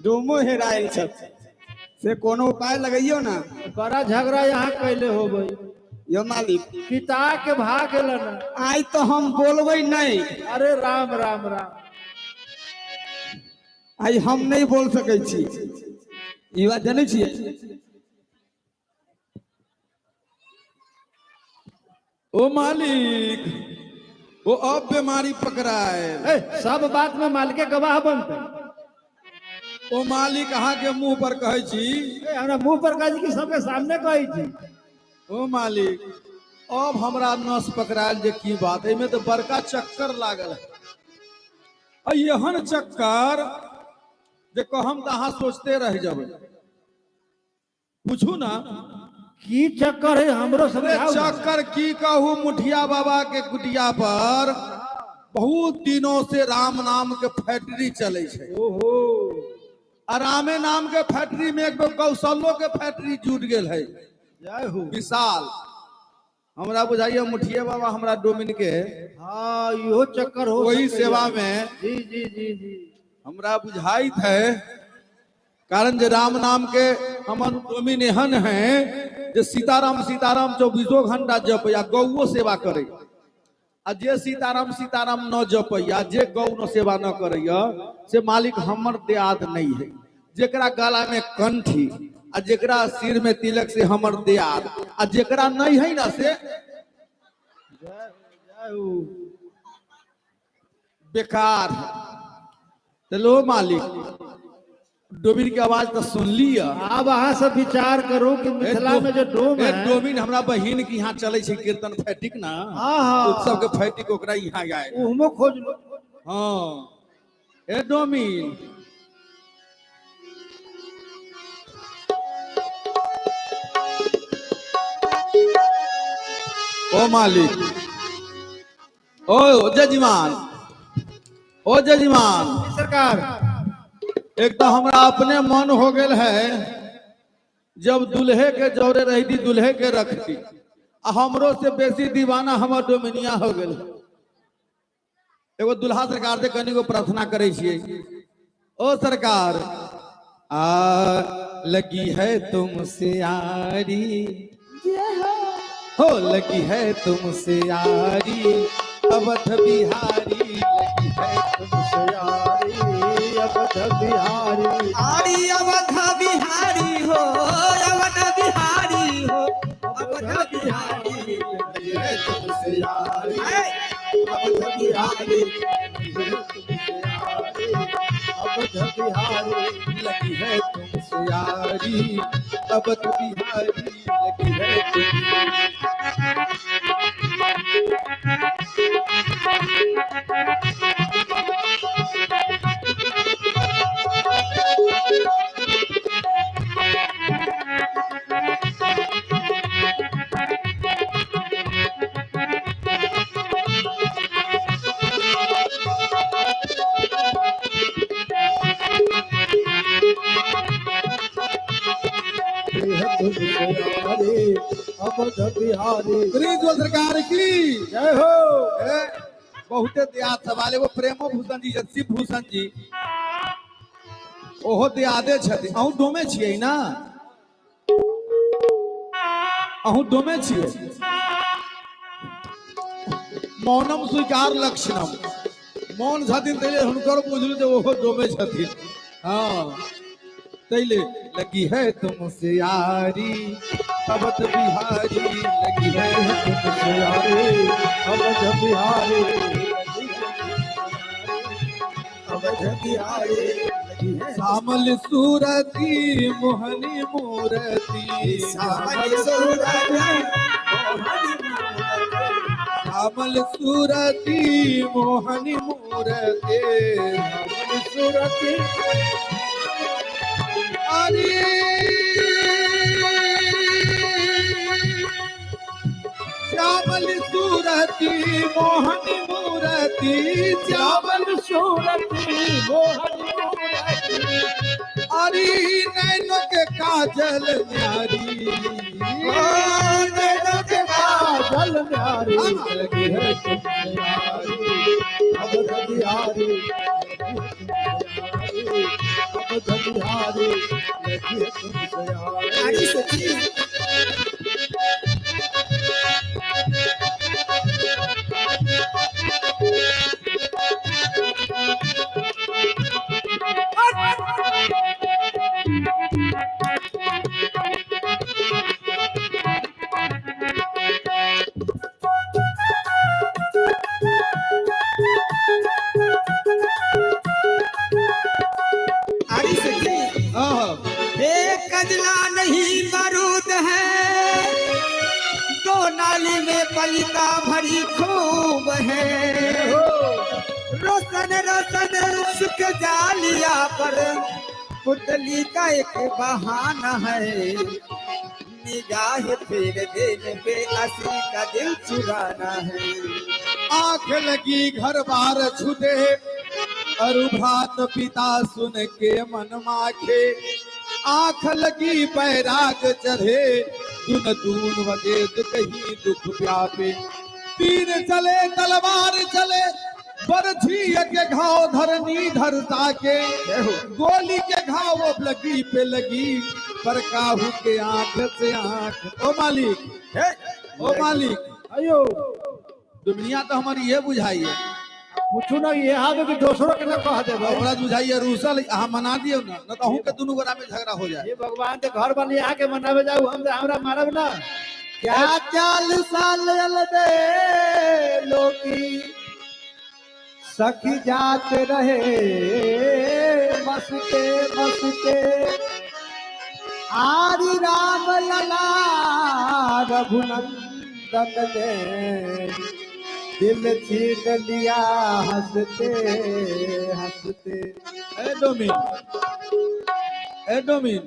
डोमो हेरायल छ से कोनो उपाय लगाइयो ना बड़ा झगड़ा यहाँ कैले हो गई यो मालिक पिता के भाग गेलन आई तो हम बोलबे नहीं अरे राम राम राम आई हम नहीं बोल सकै छी ई बात जानै छियै ओ मालिक वो अब बीमारी पकड़ाए सब बात में मालिक गवाह बनते ओ मालिक अहाँ के मुंह पर कहै छी हमरा मुंह पर कहै छी कि सबके सामने कहै छी ओ मालिक अब हमरा नस पकड़ायल जे की बात एमे तो बड़का चक्कर लागल है एहन चक्कर जे कहम तो अहाँ सोचते रह जाबे पूछू ना की चक्कर है हमरो समझाओ चक्कर की कहू मुठिया बाबा के कुटिया पर बहुत दिनों से राम नाम के फैक्ट्री चले छे ओहो आ रामे नाम के फैक्ट्री में एक कौशलो के फैक्ट्री जुट गेल है जय हो। विशाल हमरा बुझाइए मुठिया बाबा हमरा डोमिन के हाँ इहो चक्कर हो वही सकेला। सेवा में जी जी जी जी हमरा बुझाइत है, कारण जे राम नाम के हमन डोमिन एहन है जे सीताराम सीताराम 24 घंटा जप या गौओ सेवा करे, आ जे सीताराम सीताराम न जपैया जे गौ न सेवा न करैया से मालिक हमर देआद नहीं है। जेकरा गला में कंठी आ जेकरा सिर में तिलक से हमर देआद, आ जेकरा नहीं है ना से जय हो। बेकार है। तो लो मालिक डोमिन की आवाज तो सुन लिया। अब अहाँ सब विचार करो कि मिथिला में जो डोम है डोमिन हमरा बहिन के यहाँ चले छे कीर्तन फैटिक ना, हाँ हाँ उत्सव के फैटिक ओकरा यहाँ आए। उहमो खोज लो। हाँ ए डोमिन ओ मालिक, ओ जजमान, ओ जजमान, सरकार एक तो हमरा अपने मन हो गेल है जब दुल्हे के जौरे रहती दुल्हे के रखती, आ हमरो से बेसी दीवाना हमर डोमिनिया हो गेल। एगो दुल्हा सरकार से कनी को प्रार्थना करे छिए, ओ सरकार आ लगी है तुमसे यारी, हो लगी है तुमसे यारी अवध बिहारी, लगी है तुमसे यारी अवध बिहारी। आरी अवध बिहारी हो, अवध बिहारी हो, अवध बिहारी लगी है तुमसे यारी, अवध बिहारी अवध बिहारी लगी है तुमसे यारी, अवध बिहारी लगी है तुमसे। अवध बिहारी गरीब सरकार की जय हो। बहुते दियाद सवाल वो प्रेमो भूषण जी शिव भूषण जी ओहो दियादे छथि। अहूँ डोमे छियै ना, अहूँ डोमे छियै। मौनम स्वीकार लक्षणम, मौन छथिन तैले हुनकर बुझलू जे ओहो डोमे छथिन। हाँ तैले लगी है तुमसे यारी अवध बिहारी, लगी है तुमसे यारी अवध बिहारी अवध बिहारी लगी है श्यामल सूरती मोहनी मूरती, श्यामल सूरती श्यामल सूरती मोहनी मूरती, सूरती अरे श्यामल सूरती मोहनी मूरती, श्यामल सूरती मोहन मूरती अरे नैनो के काजल न्यारी, नैनो के काजल न्यारी लगी है तुमसे यारी अवध बिहारी अवध बिहारी लगी है तुमसे यारी। नारी सखी नारी सखी हे कजला नहीं बारूद है, तो नाली में पलिका भरी खूब है, रोशन रोशन सुख जालिया पर पुतली का एक बहाना है, निगाह फेर देने पे असली का दिल चुराना है। आंख लगी घर बार छूटे अरुभात पिता सुन के मन माखे, आंख लगी बैराग चढ़े दुन दून वगेद कहीं दुख व्यापे। तीर चले तलवार चले बरछी के घाव धरनी धरता के। गोली के घाव वो लगी पे लगी पर काहू के आंख से आंख। ओ मालिक, ओ मालिक, अयो दुनिया तो हमारी ये बुझाई है। पूछू ना ये आवे कि दूसरों के ना कह देबो। हमरा बुझाई है रूसल हम मना दियो ना, न कहूं के दोनों गोरा में झगड़ा हो जाए। ये भगवान के घर वाली आके मनावे जाऊ हमरा मारब ना। क्या चाल साल दे लोकी सखी जाते रहे बसते बसते। आरी राम लला रघुनंदन ने दिल छीन लिया हंसते हंसते। एडोमिन, एडोमिन,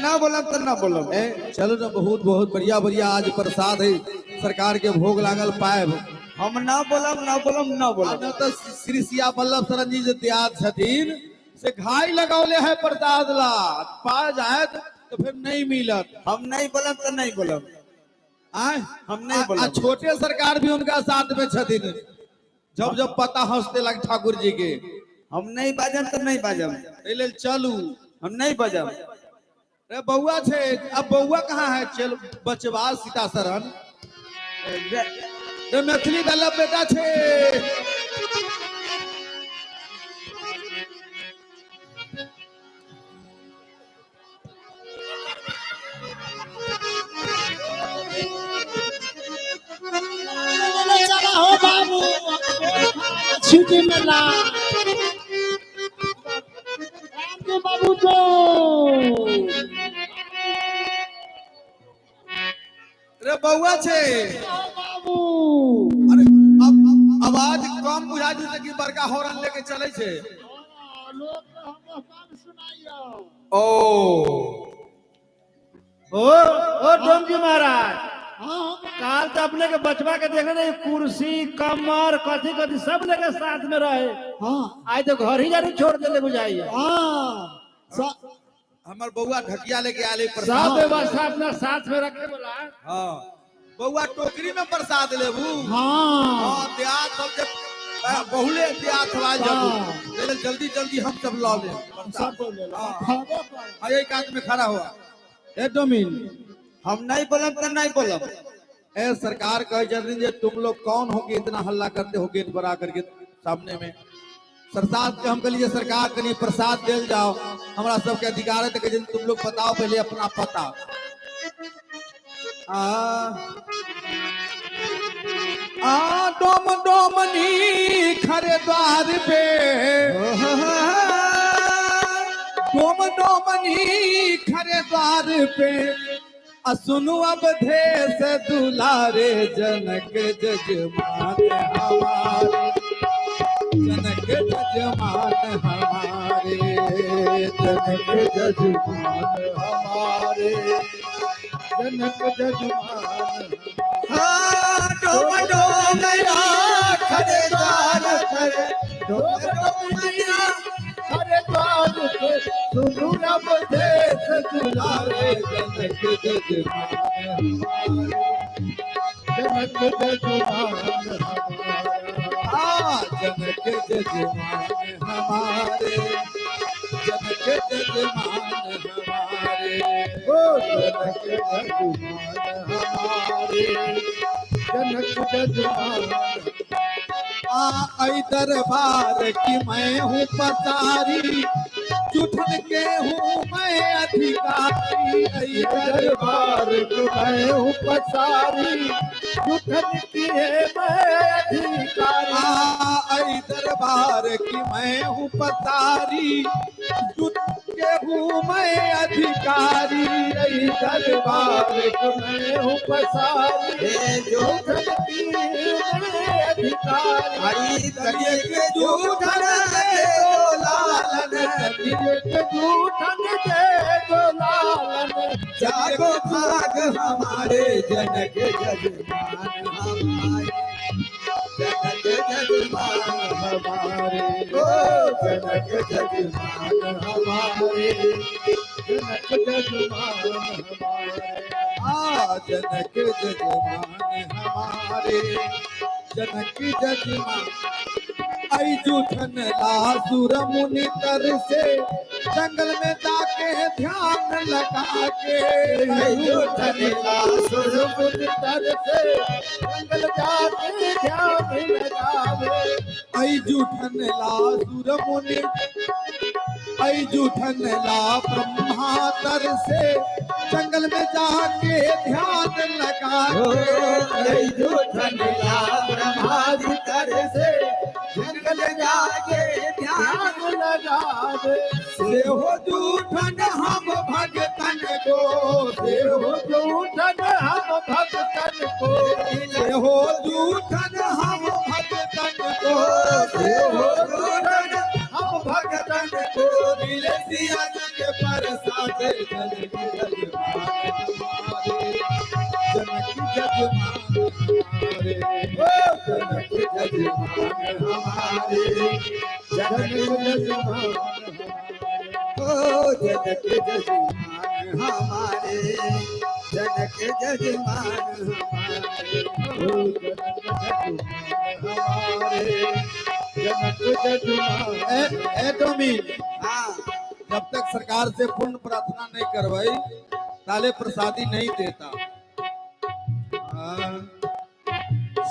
ना बोलम तो ना बोलम। चलो ना, बहुत बहुत बढ़िया बढ़िया आज प्रसाद है सरकार के भोग लागल पाएब। हम ना बोलम ना बोलम ना बोलम। न तो श्री सिया वल्लभ शरण जी जे त्याग छथिन से घाई लगौले है प्रसाद ला, पा जाए तो फिर नहीं मिलत। हम नहीं बोलम तो नहीं बोलम। आए हम नहीं बोलम। छोटे सरकार भी उनका साथ में छथिन, जब जब पता हंसते लग ठाकुर जी के। हम नहीं बाजम तो नहीं बाजम। एले चलू, हम नहीं बाजम। रे बउआ छे, अब बउआ कहाँ है? चल बचवा सीता शरण रे मैथिली वल्लभ बेटा छे। चला हो बाबू छुट्टी मिला बाबू तो रे बउआ छे। बाबू अरे अब आवाज कम बुझा दी कि बड़का हॉर्न लेके चले छे। लोग हमको काम सुनाइयो। ओ डोम जी महाराज, हाँ काल तो अपने के बचवा के देखे नहीं, कुर्सी कमर कथी कथी सब लेके साथ में रहे। हाँ आज तो घर ही जाने छोड़ देले बुझाइए। हाँ हमर बउआ ढकिया लेके आले सब प्रसाद। व्यवस्था अपना साथ में रखे बोला। हाँ बउआ टोकरी में प्रसाद लेबू। हाँ हाँ देहात सब जब बहुले देहात हवा जब ले जल्दी जल्दी हम सब ला ले सब बोले हाँ। खाबो पर आए एक आदमी खड़ा हुआ। ए डोमिन, हम नहीं बोलम तो नहीं बोलम। ए सरकार कहे जाती जे तुम लोग कौन हो कि इतना हल्ला करते हो गेट पर आकर के सामने में। प्रसाद के हम कहलिए सरकार कहीं प्रसाद देल जाओ, हमारा सबके अधिकार है। तो कहे तुम लोग बताओ पहले अपना पता। डोम डोमनी खरे द्वार पे, डोम डोमनी खरे द्वार पे। सुनु अब देश दुलारे जनक जजमान हमारे, जनक जजमान हमारे, जनक जजमान हमारे, जनक जजमान। डोम डोमया खरे द्वार पर, डोम डोमया अरे द्वार पे सुनु अब देश दुलारे जनक जजमान जनक जजमान जनक जजमान हमारे, जनक जजमान हमारे। ओ जनक जजमान हमारे, जनक जजमान। आई दरबार की मैं हूँ पसारी, जुठन के हूँ मैं अधिकारी। आई दरबार को मैं हूँ पसारी, जुठन की है मैं अधिकारी। आई दरबार की मैं हूँ पसारी, जुट के हूँ मैं अधिकारी। आई दरबार को मैं हूँ पसारी, जुठन की है मैं अधिकारी। हरी करिए के जूठन दे दो लालन, करिए के जूठन दे दो लालन। जागो भाग हमारे जनक जजमान हमारे, जनक जजमान हमारे, ओ जनक जजमान हमारे, जनक जजमान हमारे। जनक जजमान हमारे, जनक जजमान। आई जूठन लासुर मुनि तर से, जंगल में जाके ध्यान लगा के। आई जूठन लासुर मुनि तर से, जंगल जाके ध्यान लगावे। आई जूठन लासुर मुनि, आई जूठन ला ब्रह्मा तर से, जंगल में जाके ध्यान लगा के। आई जूठन ला ब्रह्मा तर से, जंगल जाके ध्यान लगावे। से हो जूठन हम भगतन को, से हो जूठन हम भगतन को। से हो जूठन हम भगतन को, से हो जूठन हम भगतन को। सिया के परसादे जनक जजमान हमारे, जनक जजमान हमारे, जनक जजमान हमारे। जनक जजमान हमारे, जनक जजमान हमारे। टोमी, हाँ जब तक सरकार से पूर्ण प्रार्थना नहीं करवाई ताले प्रसादी नहीं देता।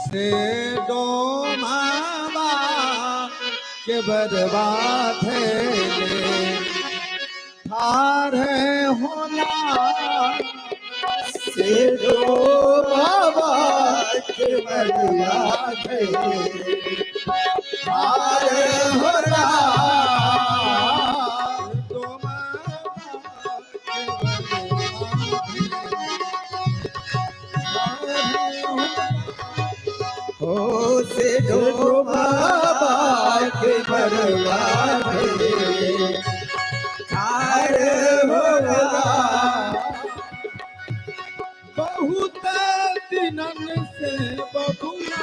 से डोमावा के बर्बाद है थारे होला, से दो बाबा के बर्बाद है हारे हो ओ से दो बाबा के बर्बाद है हारे हो बहुत दिनन से बबुआ,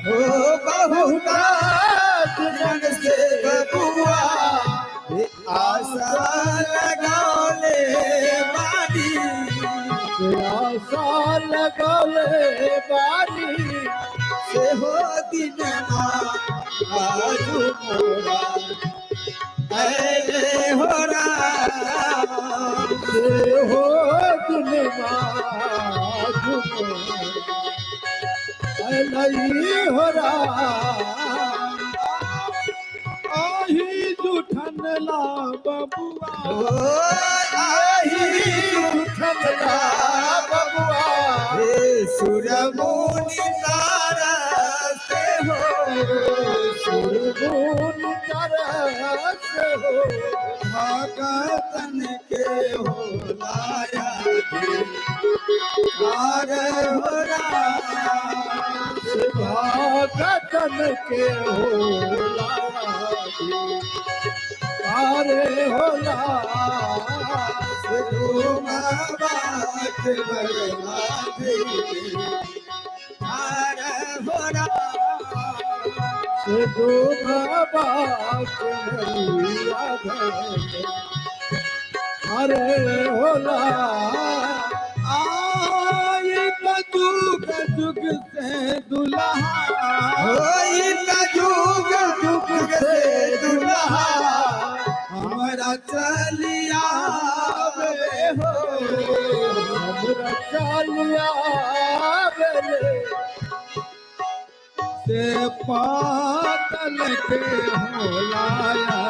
ओ बहुत दिन से बबुआ आशा लगौले बानी, आशा लगौले बानी। से हो दिन आजू मोरा ऐ हो राम, से हो दिन नहीं हो रहा। आही जूठन ला बबुआ, ओ आही उठला बबुआ हे सुरमुनि तारा से हो, सुरगुन तरस हो भगतन के हो लाया हारे हो राम, भगतन के होला अरे होला सिद्धू बाबा के नैया धरे। अरे होला आई जुग जुग से दुल्हा, जुग से दुल्हा हमारा चलिया वे हो, हमरा चलिया बेले से पातल के होलाया,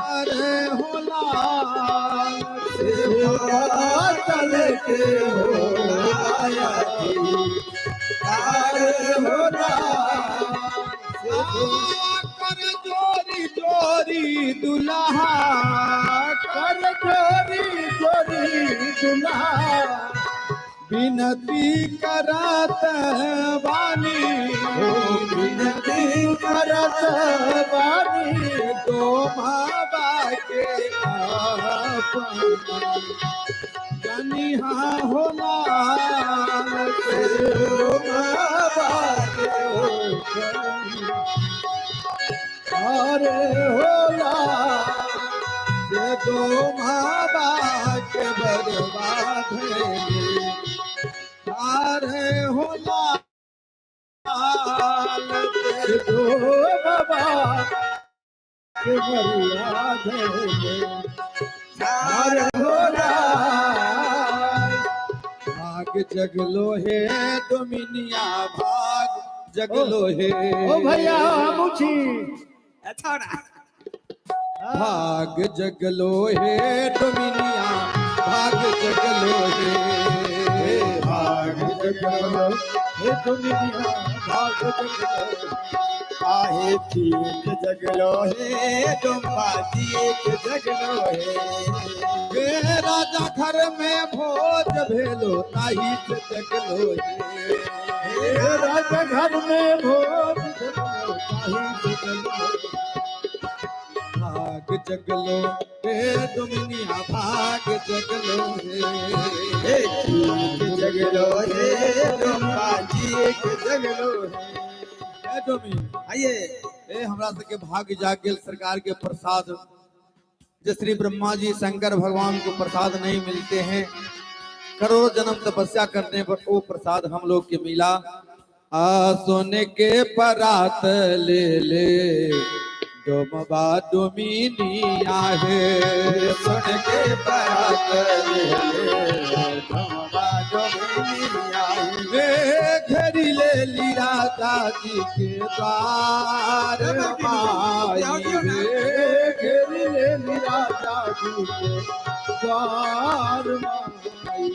अरे होला चल के हो आया कर जोरी जोरी दुल्हा, कर जोरी जोरी दुल्हा विनती करत बानी, विनती करत बानी। दो बाबा के जनिहा होला अरे होला से डोमा बाग बर्बाद भैले अरे होला दो बाबा के मरिया धैले झार होला भाग जगलो है डोमिनिया भाग जगलो है ओ भैया हम उठी भाग जगलो है डोमिनिया भाग जगलो है भाग जगलो हे दुनिया भाग जगलो आहे ठीक जगलो है डोंबा ठीक जगलो है राजा घर में भोज भेलो ताही से जगलो है राजा घर में भोज जगलो ताही से जगलो भाग जगलो हे डोमिनिया भाग जगलो है ठीक जगलो है डोंबा ठीक जगलो है डोमी आइए ए हमरा सबके भाग्य जाग गेल सरकार के प्रसाद जो श्री ब्रह्मा जी शंकर भगवान को प्रसाद नहीं मिलते हैं करोड़ों जन्म तपस्या करने पर वो प्रसाद हम लोग के मिला सोने के परात ले ले डोमबा डोमिनिया है सोने के परात ले ले डोमबा डोमिनिया है घड़ी ले ली राजा जी के द्वार माई रे घेरी ले मेरा जादू के द्वार माई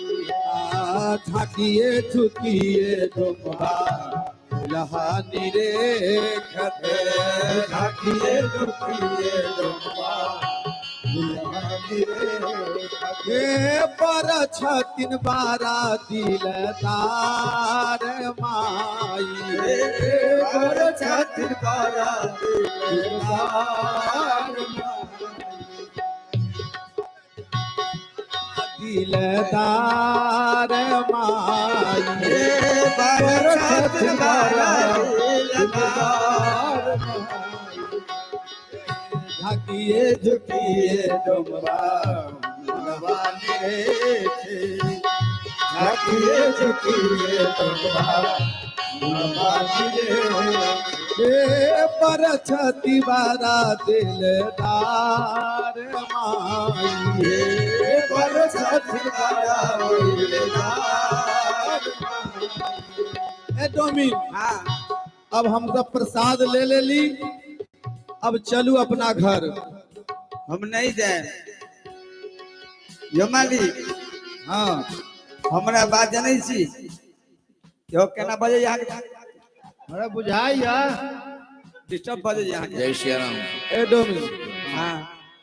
झाकिए झुकिए डोमबा लहानी रे खते झाकिए झुकिए डोमबा लहानी रे खते पर छतिन बारा दिलदार माई रे पर छतिन बारा दिलदार दिलदार माई रे पर छतिन बारा दिलदार झाकिए झुकिए डोमबा लहानी रे झाकिए झुकिए डोमबा लहानी रे पर छति बारा दिलदार माई रे पर छति बारा दिलदार ए डोमी अब हम सब प्रसाद ले ली अब चलू अपना घर हम नहीं जाए यो मालिक हाँ हमरा बात जानै छी यो केना बजे यहाँ हमरा बुझाइया डिस्टर्ब बजे यहाँ जय श्री राम। ए डोमी हाँ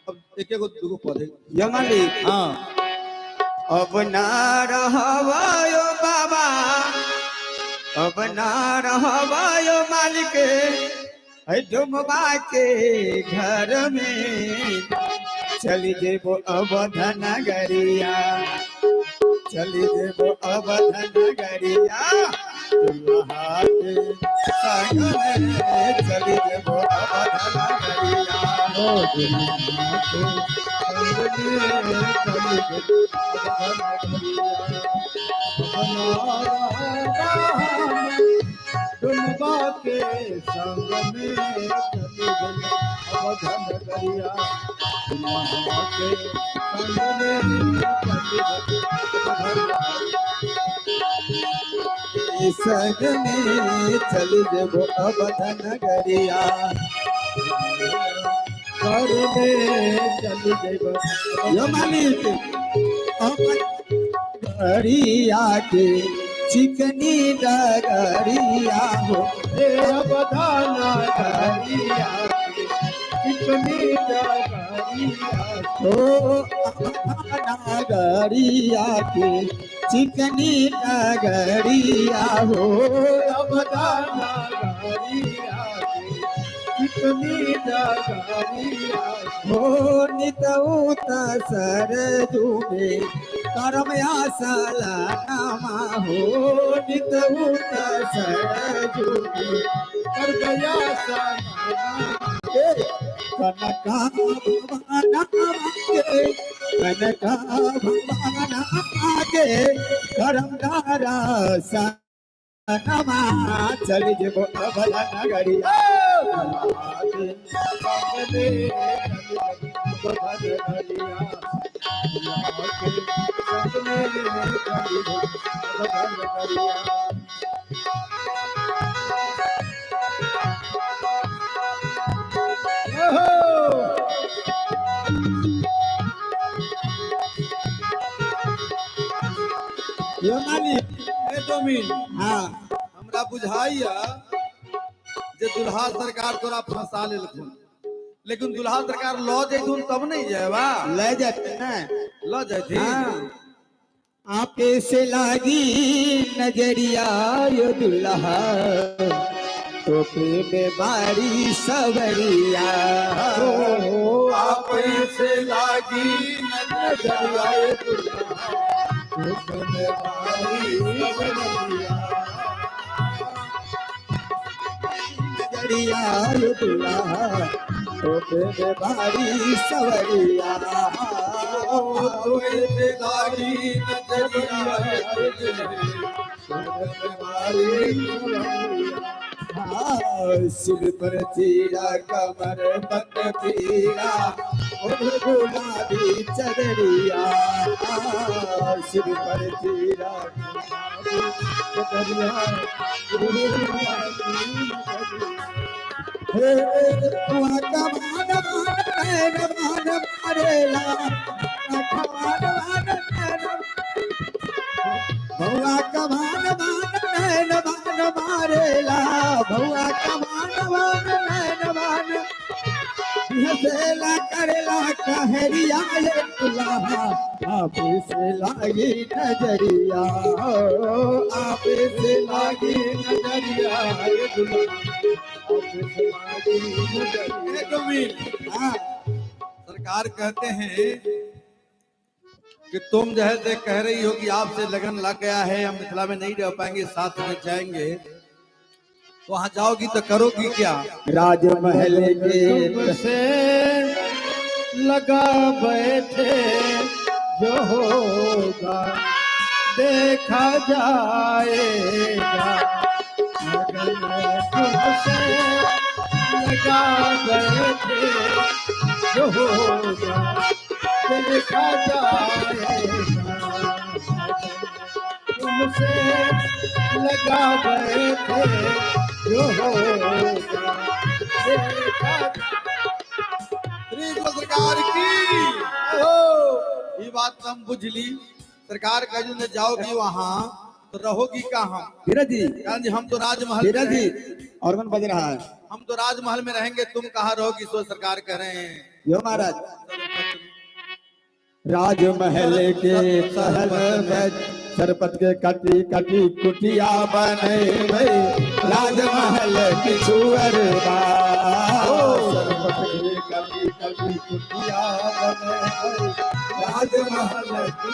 अब एक एक दुगो पौधे यो मालिक हाँ अब ना रहवायो बाबा अब ना रहवायो मालिक है डुमबा के घर में चली जेबो अवधन गरिया चली जेबो अवधन गरिया दुल्हा के संग में चली जेबो अवधन गरिया ओ दुनिया के संग में चली जेबो अवधन गरिया डुमबा के संग में चली गई अवधन गरिया दुल्हा के संग में चली गई संग में चल जेबो अवधन गरिया घर में चली गई यो मालिक गरिया के चिकनी डगरिया हो हे अवधाना गरिया कितनी डगरिया हो डगरिया के चिकनी डगरिया हो अवधाना गरिया कितनी डगरिया हो नितउत सरजुमे करमया सलामा हो नितउत सरजुमे कर गया सा कनका भवाना आगे कनका भवाना आगे करमदारा सनमा चल जबो अबला नगरिया ये मालिक ए डोमिन हाँ हमरा बुझाइया जे दुल्हा सरकार तोरा फंसा लेलखुन, लेकिन दुल्हा सरकार लौ जैथुन तब नहीं जाएबा। ले जाते ना लौ जैथी हाँ आपे से लागी नजरिया यो दुल्हा टोपी में बारी सवरिया आप से लागी नजरिया ये दुल्हा, टोपी में बारी सवरिया। नजरिया यो दुल्हा टोपी में बारी सवरिया आप से लागी नजरिया ये दुल्हा, टोपी में बारी सवरिया। सिर पर चीरा कमर बंद पीरा गुलाबी चदरिया सिर पर चीरा हे कमान मारेला भौआ कमान नैन बान मारेला भौआ कमान नैन बान हसेला करेला कहरिया ये दुल्हा आप से लागी नजरिया आप से लागी नजरिया ये दुल्हा आप से लागी नजरिया। ए डोमिन हाँ सरकार कहते हैं कि तुम जो है से कह रही हो कि आपसे लगन लग गया है, हम मिथिला में नहीं रह पाएंगे, साथ में जाएंगे, वहां जाओगी तो करोगी क्या? राजमहल के से लगा बैठे जो होगा देखा जाएगा, अगर तुमसे लगा बैठे जो होगा देखा जाएगा, तुमसे लगा बैठे जो होगा देखा श्री जो सरकार की ओ, ये बात तो हम बुझ ली। सरकार का जो न जाओगी वहां तो रहोगी कहाँ? धीरज जी कारण जी हम तो राजमहल में धीरज जी रहेंगे। और कौन बज रहा है हम तो राजमहल में रहेंगे, तुम कहाँ रहोगी? सो सरकार कह रहे हैं यो महाराज राजमहल के सहल में सरपत के कटी कटी कुटिया बने भई राजमहल की छुअर सरपत के कटी कटी कुटिया बने भई राजमहल की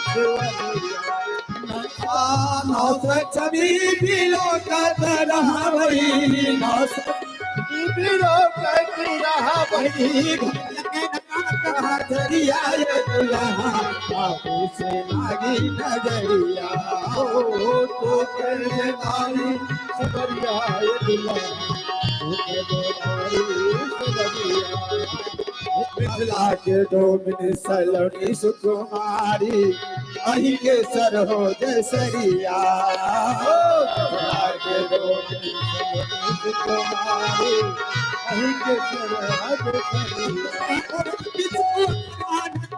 नौ सौ छवि बिलो का रहा भई 900 बिलो का रहा भई नजरिया ये दुल्हा आपे से लागी नजरिया तो करे वाली सबरिया ये दुल्हा तो करे वाली सबरिया मिथिला के डोमिन सलोनी सुकुमारी अही के सर हो जसरिया मिथिला के डोमिन सलोनी सुकुमारी अही के सर हो जसरिया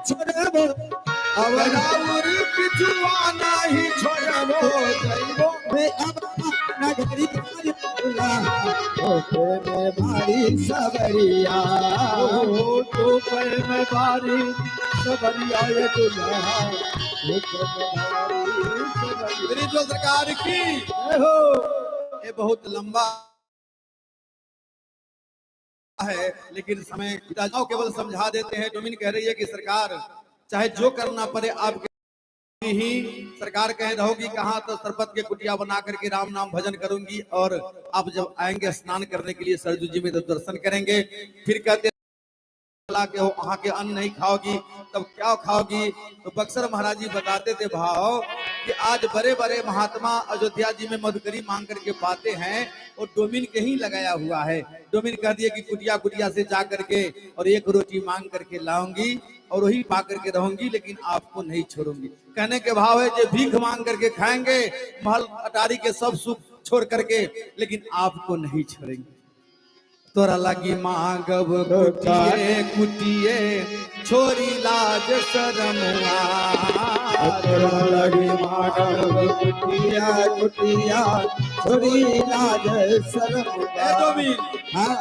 छोड़बो अवराउर पिछुआ नहीं छोड़बो जइबो बे अब नगरी दुल्हा ओके में भारी सबरिया तो पे में बारी सबरिया ये दुल्हा ओके में बारी सबरिया। श्री जो सरकार की ये बहुत लंबा है, लेकिन समय पिताजाओ केवल समझा देते हैं। डोमिन कह रही है कि सरकार चाहे जो करना पड़े आप ही सरकार कह रहोगी कहाँ, तो सरपत के कुटिया बना करके राम नाम भजन करूंगी। और आप जब आएंगे स्नान करने के लिए सरजू जी में तो दर्शन करेंगे। फिर कहते के हो वहां के अन्न नहीं खाओगी तब क्या खाओगी। तो बक्सर महाराज जी बताते थे भाव कि आज बड़े बड़े महात्मा अयोध्या जी में मधुकरी मांग करके पाते हैं और डोमिन कहीं लगाया हुआ है। डोमिन कह दिए कि कुटिया कुटिया से जा करके और एक रोटी मांग करके लाऊंगी और वही पा करके रहूंगी, लेकिन आपको नहीं छोड़ूंगी। कहने के भाव है जो भीख मांग करके खाएंगे महल अटारी के सब सुख छोड़ करके, लेकिन आपको नहीं छोड़ेंगे। तोरा लगी मांगब कुटिए कुटिए छोरी लाज शरमुआ, तोरा लगी मांगब कुटिया कुटिया छोरी लाज शरमुआ। हाँ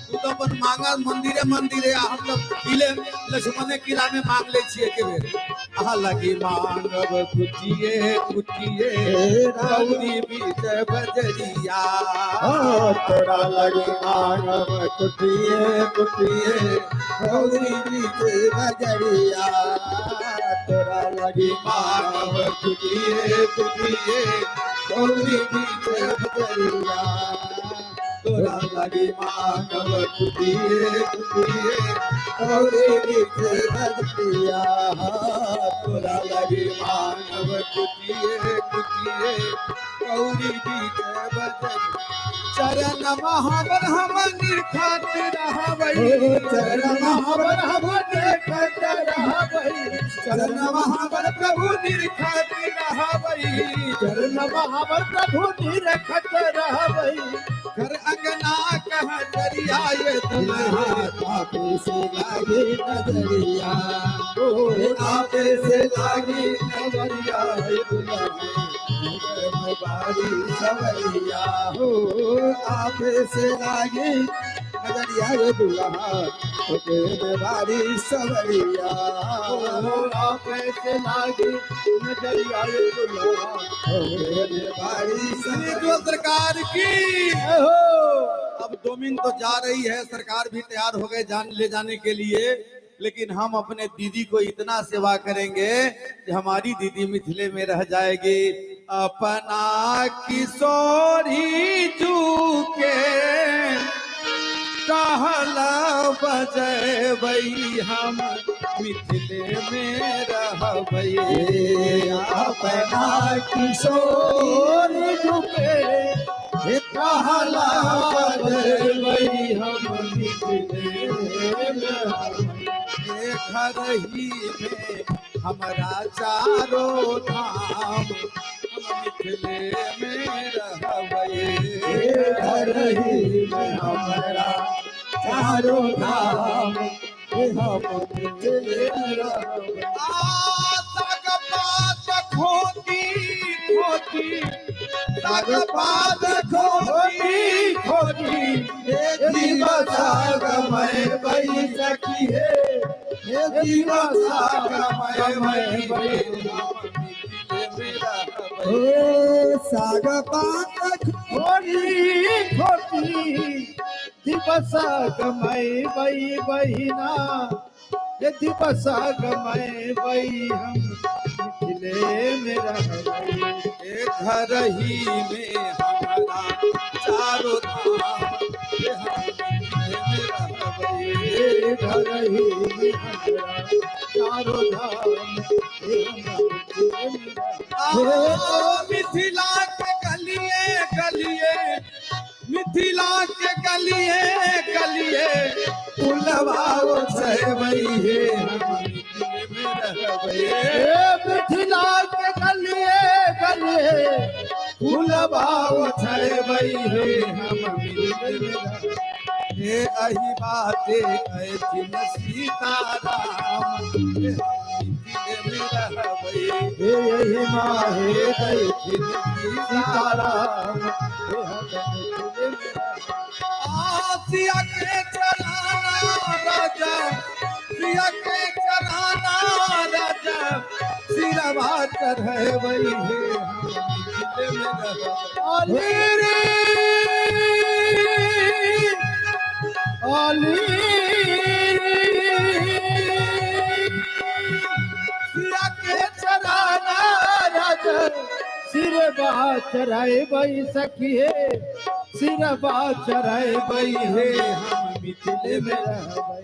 तू तो अपन मांगा मंदिरे मंदिरे, हम तो किले लक्ष्मणे किला में मांग ले छिए के बेर। आहा लगी मांगब कुटिए कुटिए रौदी बीच बजरिया, तोरा लगी मांगब कुटिए कुटिए रौदी बीच बजरिया, तोरा लगी मांगब कुटिए कुटिए रौदी बीच बजरिया, तोरा लगी मांगब कुटिए कुटिए रौदी बीच बजरिया, तोरा लगी मांगब कुटिए कुटिए रौदी बीच बजरिया। चरण महावर हम निरखत रहबै, चरण महावर हम निरखत रहबै, चरण महावर प्रभु निरखत रहबै, चरण महावर प्रभु निरखत रहबै। घर अंगना कह दरिया ये दुल्हा आपे से लागे नजरिया, आपे से लागी नजरिया ये दुल्हा बारी सवरिया हो, आपे से लागे नजरिया ये दुल्हा बारी सवरिया, आपे से लागी नजरिया ये दुल्हा बारी जो सरकार की। अब डोमिन तो जा रही है, सरकार भी तैयार हो गए ले जाने के लिए, लेकिन हम अपने दीदी को इतना सेवा करेंगे कि हमारी दीदी मिथिले में रह जाएगी। अपना किशोरी जू के कहल बजबै हम मिथिले में रहबै, अपना किशोर झुके कहला बजबै हम मिथिले में। घर ही में हमारा चारों धाम हम मिथिले में रहबै, घर ही में हमारा चारों धाम हम मिथिले रहबै। साग पात खोटी खोटी, साग पात खोटी खोटी, साग मैं बई सखी है, साग पात खोटी खोटी दिवसा गमय बई बहिना, ये दिवसा गमय बई हम मिथिले में रहबै। घर ही में हमारा चारों धाम घर ही में हमारा चारों धाम मिथिला के गलिए गलिए, मिथिला के गलिए गलिए पुलवाओ सहबई है मिथिला के गलिए गलिए पुलवाओ सहबई है हम हे अही बाते ऐथिन सीताराम यही माहे दैथिन सीताराम। सिया के चलाना राजा, सिया के चलाना राजा, सिरवा चढ़वई है अली सिया के चलाना चराए बई सखी है सिरबा चराए बई है हम मिथिले में रहबै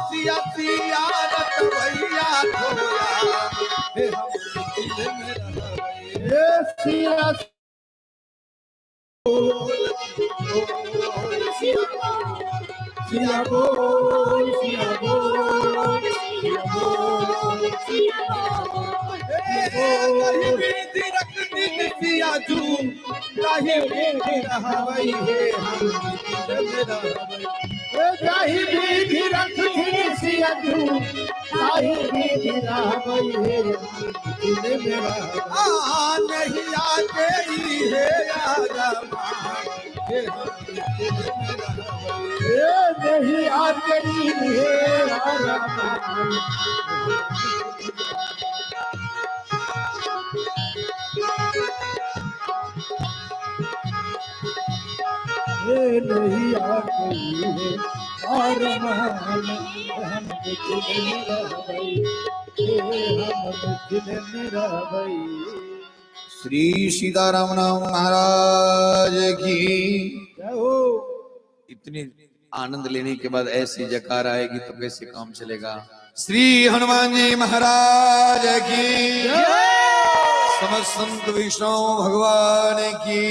सिया सिया रत भैया धोया हे हम मिथिले में रहबै हे सिया सिया बोल सिया बोल सिया बोल सिया बोल कहीं भी रखती सिया जू कहीं भी रहबै हे हम मिथिले में रहबै जाहि भी रखी सिया तू जाहि भी रहबै हे मिथिले में रहबै नहीं आते ही है यार हे हम मिथिले में रहबै नहीं आते हे रामा नहीं आते हे रामा हम मिथिले में रहबै हम मिथिले में रहबै श्री सीताराम नाम महाराज की। जय हो। इतनी आनंद लेने के बाद ऐसी जकार आएगी तो कैसे काम चलेगा। श्री हनुमान जी महाराज की, समस्त संत वैष्णव भगवान की,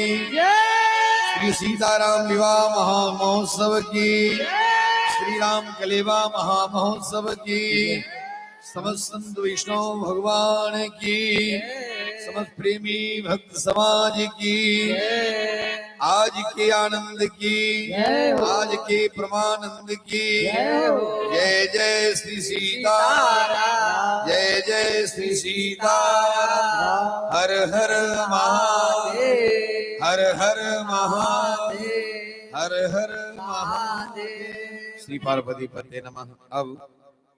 श्री सीताराम विवाह महामहोत्सव की, श्री राम कलेवा महामहोत्सव की, समस्त संत वैष्णव भगवान की, समस्त प्रेमी भक्त समाज की, आज के आनंद की, आज के परमानंद की, जय जय श्री सीताराम, जय जय श्री सीताराम, हर हर महादेव, हर हर महादेव, हर हर महादेव। श्री पार्वती पते नमः। अब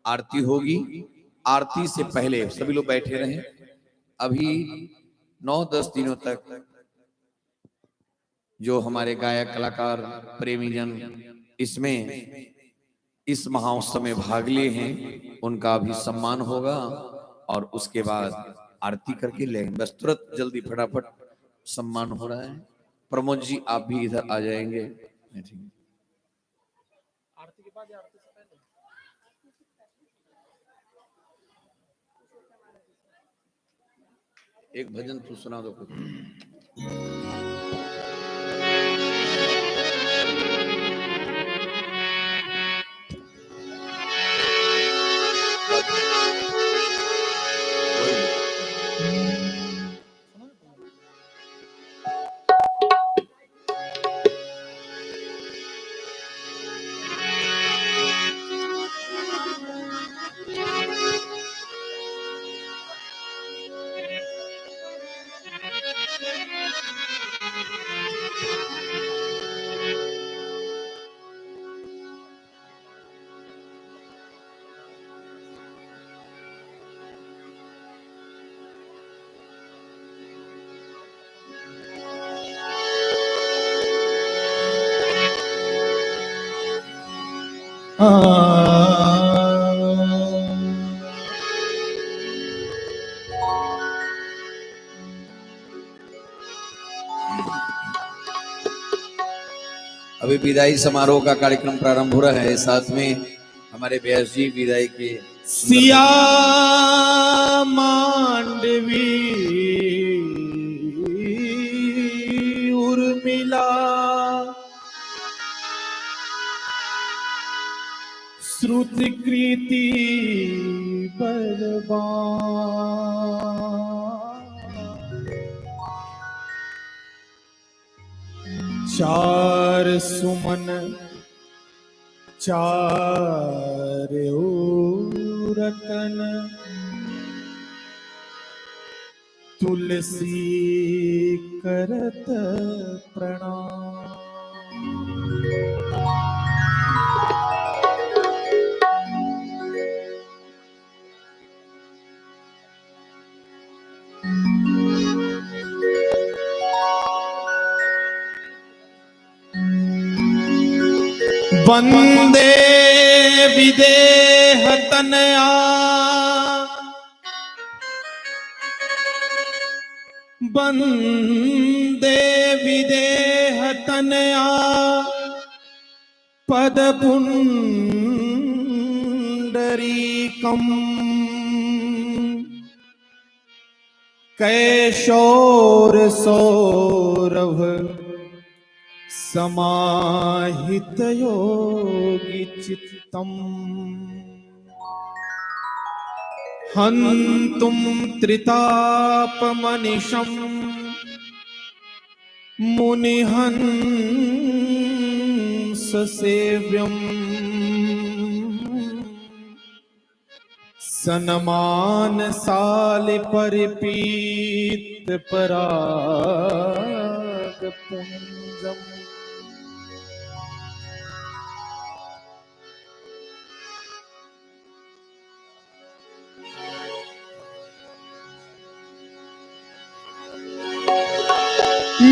आरती होगी। आरती से पहले सभी लोग बैठे रहें। अभी 9-10 दिनों तक जो हमारे गायक कलाकार प्रेमी जन इसमें इस महोत्सव में भाग लिए हैं उनका भी सम्मान होगा और उसके बाद आरती करके लेंगे। बस तुरंत जल्दी फटाफट सम्मान हो रहा है। प्रमोद जी आप भी इधर आ जाएंगे। आरती के बाद या आरती से पहले? एक भजन तू सुना दो कुछ। अभी विदाई समारोह का कार्यक्रम प्रारंभ हो रहा है। साथ में हमारे व्यास जी विदाई के सिया मांडवी उर्मिला श्रुति कृति बलवान चार सुमन चार रतन तुलसी करत प्रणाम। वंदे विदेह तनया वंदे विदेह तनया पदपुंडरीकम् कैशोर सौरभ समाहित योगी चित्तम् हन्तुं त्रितापमनिशम् मुनिहंस सेव्यम् सनमान साल परिपीत पराग पुंजम्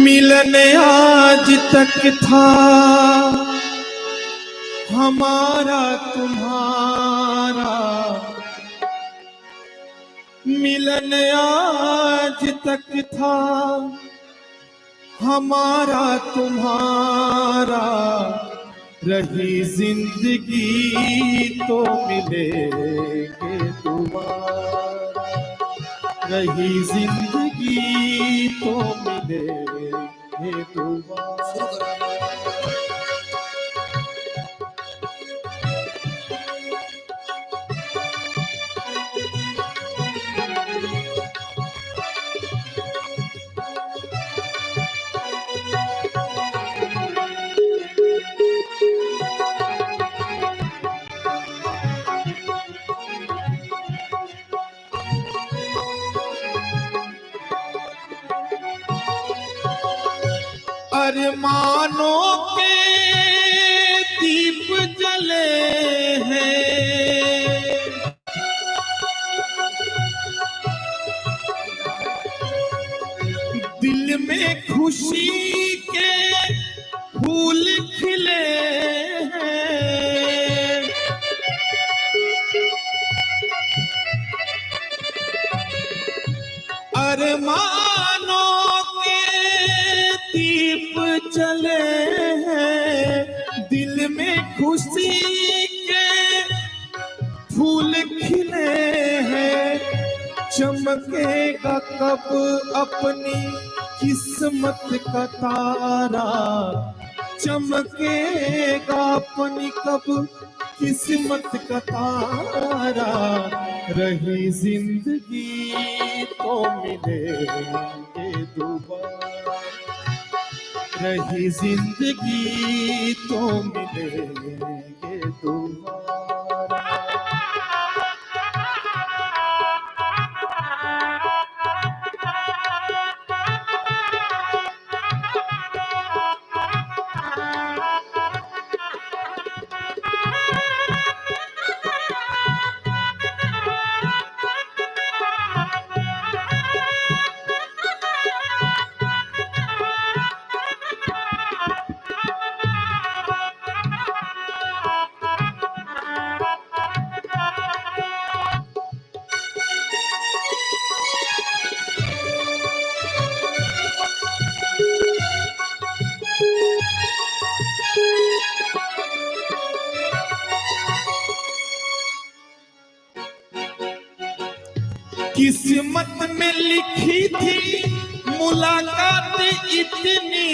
मिलन आज तक था हमारा तुम्हारा, मिलन आज तक था हमारा तुम्हारा, रही जिंदगी तो मिलेंगे दोबारा, रही जिंदगी तो मिलेंगे दोबारा। अरमानों के दीप जले हैं, दिल में खुशी के फूल खिले हैं, अरमानों दीप जले हैं, दिल में खुशी के फूल खिले हैं, चमकेगा कब अपनी किस्मत का तारा, चमकेगा अपनी कब किस्मत का तारा, रही जिंदगी तो मिलेंगे दोबारा, रही जिंदगी तो मिलेंगे दोबारा। किस्मत में लिखी थी मुलाकात इतनी,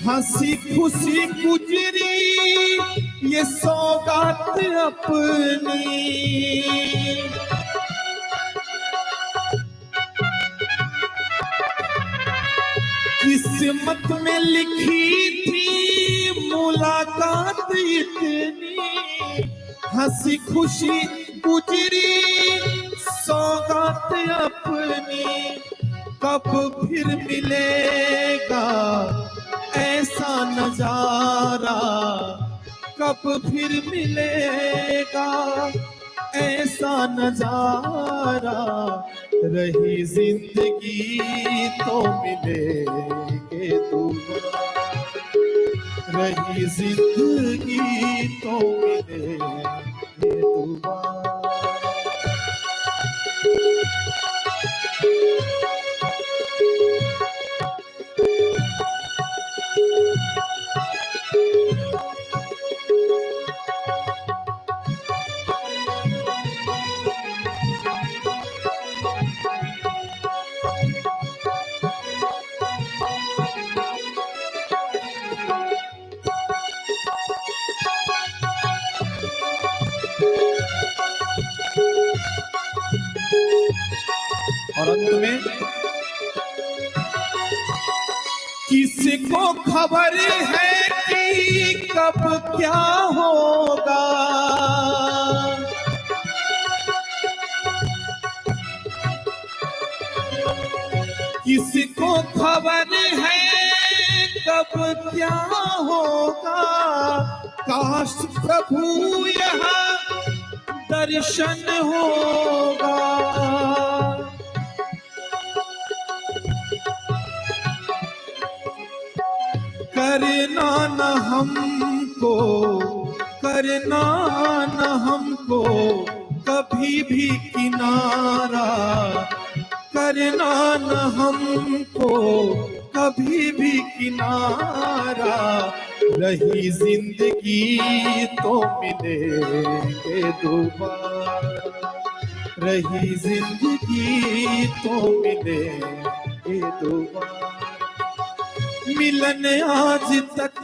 हंसी खुशी गुजरी ये सौगात अपनी, किस्मत में लिखी थी मुलाकात इतनी, हंसी खुशी गुजरी सौगात अपनी, कब फिर मिलेगा ऐसा नजारा, कब फिर मिलेगा ऐसा नजारा, रही जिंदगी तो मिलेंगे दोबारा, रही जिंदगी तो मिलेंगे दोबारा। और अंत में किसको खबर है कि कब क्या होगा, किसको खबर है कब क्या होगा। काश प्रभु यहाँ दर्शन होगा, करना न हमको, करना न हमको कभी भी किनारा, करना न हमको कभी भी किनारा। रही जिंदगी तो मिलेंगे दोबारा, रही जिंदगी तो मिलेंगे दोबारा। मिलन आज तक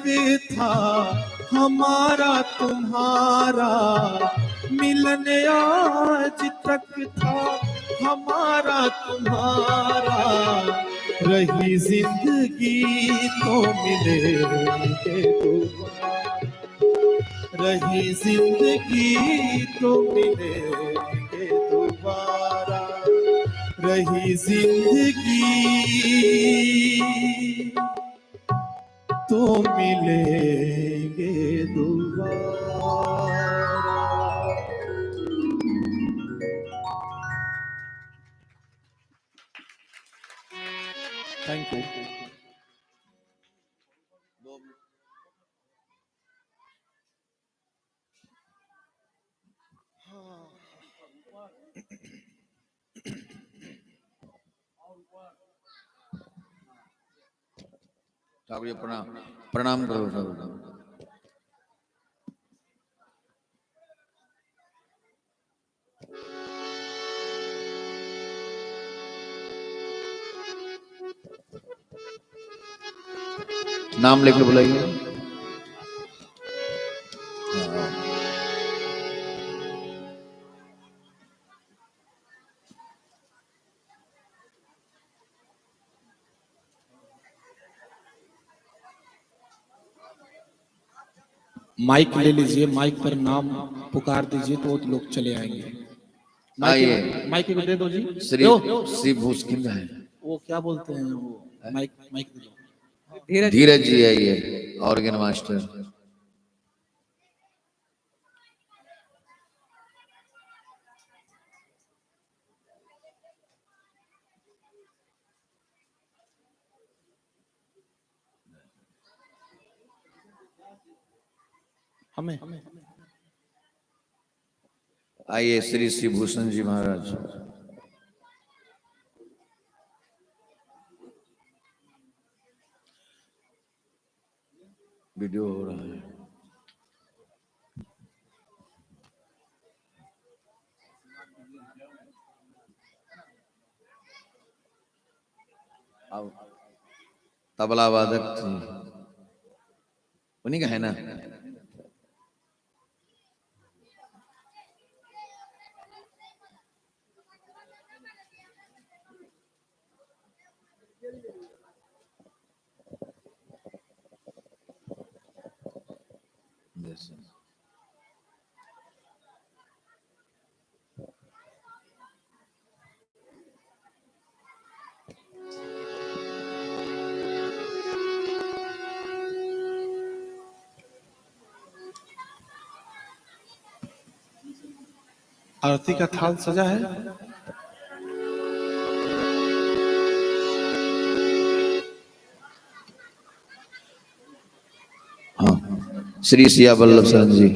था हमारा तुम्हारा, मिलन आज तक था हमारा तुम्हारा। रही जिंदगी तो मिलेंगे दोबारा, रही जिंदगी तो मिलेंगे दोबारा, रही जिंदगी तो मिलेंगे दोबारा। Thank you. ठाकुर जी प्रणाम, प्रणाम करो ठाकुर। नाम लेकर बुलाइए। माइक ले लीजिए, माइक पर नाम पुकार दीजिए तो लोग चले आएंगे। आइए, माइक को दे दो जी। श्री भूसकिंद है, वो क्या बोलते हैं वो, माइक माइक दे दो। धीरज जी आइए, ऑर्गन मास्टर। हमें आइए श्री श्री भूषण जी महाराज। वीडियो हो रहा है। अब तबला वादक उन्हीं का है ना। आरती का थाल सजा है। श्री सिया वल्लभ शरण जी।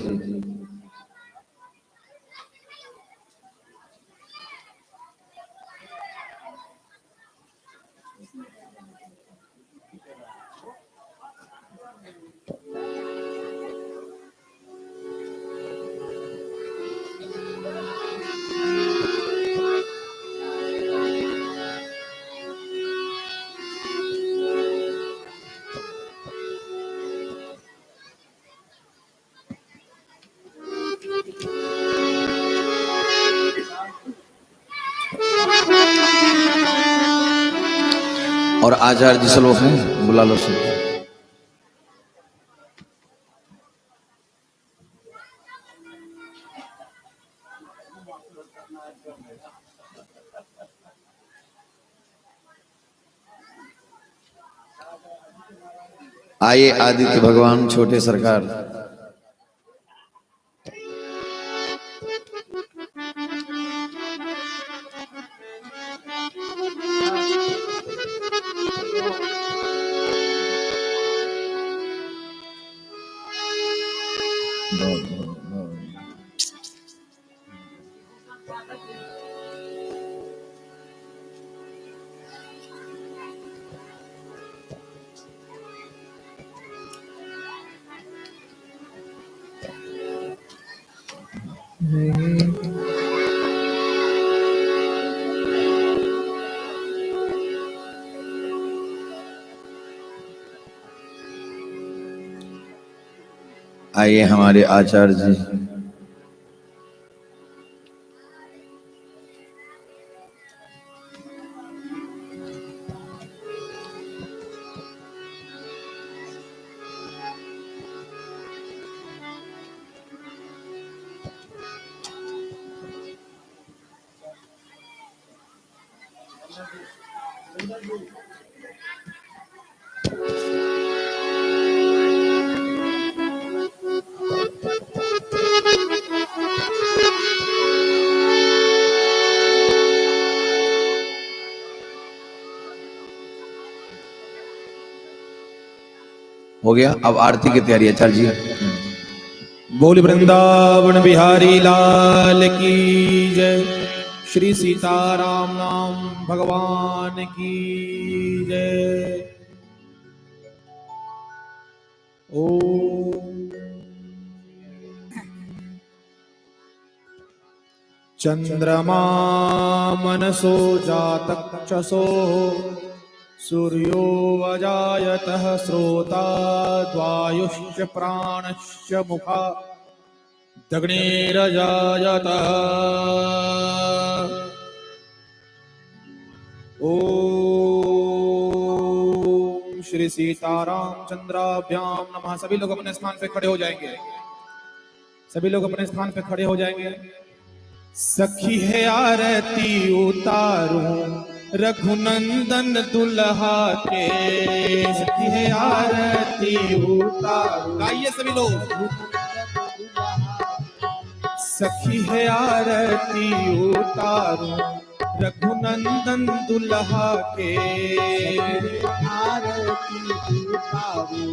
और आचार्य जी श्लोक हैं, बुला लो सब। आइए आदित्य भगवान छोटे सरकार। आइए हमारे आचार्य जी। हो गया, अब आरती की तैयारी। आचार्य जी। बोल वृंदावन बिहारी लाल की जय। श्री सीताराम नाम भगवान की जय। ओम चंद्रमा मनसो जातक्षसो सूर्यो अजायतः श्रोता द्वायुश्च प्राणश्च मुखा दग्निरजायतः। ओम श्री सीताराम चंद्राभ्याम नमः। सभी लोग अपने स्थान पे खड़े हो जाएंगे। सभी लोग अपने स्थान पे खड़े हो जाएंगे। सखी है आरती उतारूं रघुनंदन दुल्हा के। सखी है आरती उतारूं। गाइए सभी लोग। सखी है आरती उतारूं रघुनंदन दुल्हा के। आरती उतारूं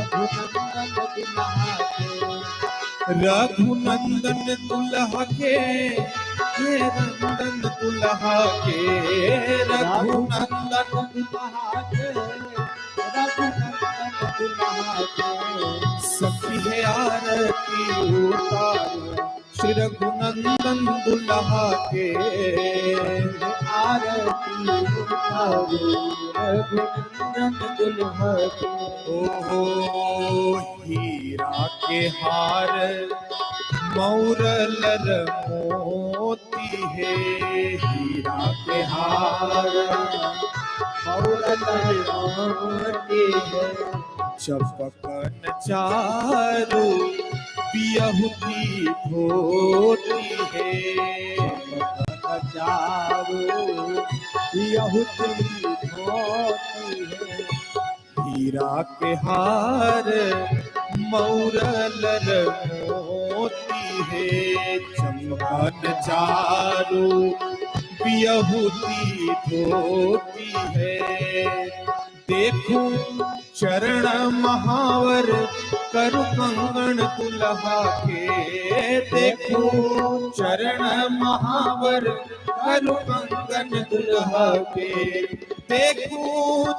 रघुनंदन दुल्हा के। रघुनंदन दुल्हा के, हे नंदन दुल्हा के। रघुनंदन दुल्हा के, रघुनंदन दुल्हा के। सखी है आरती उतारो श्री रघुनंदन दुल्हा के। आरती उतारो रघुनंदन दुल्हा के। ओहो हीरा के हार मौरलर मोती है। हीरा के हार मौरलर मोती है। चपकन चारू बियहुती धोती है। चपकन चारू बियहुती धोती है। हीरा के हार मौरलर मोती है। चमकन चारू बियहुती धोती है। देखूं चरण महावर करु कंगन दुल्हा के। देखो चरण महावर करु कंगन दुल्हा के। देखो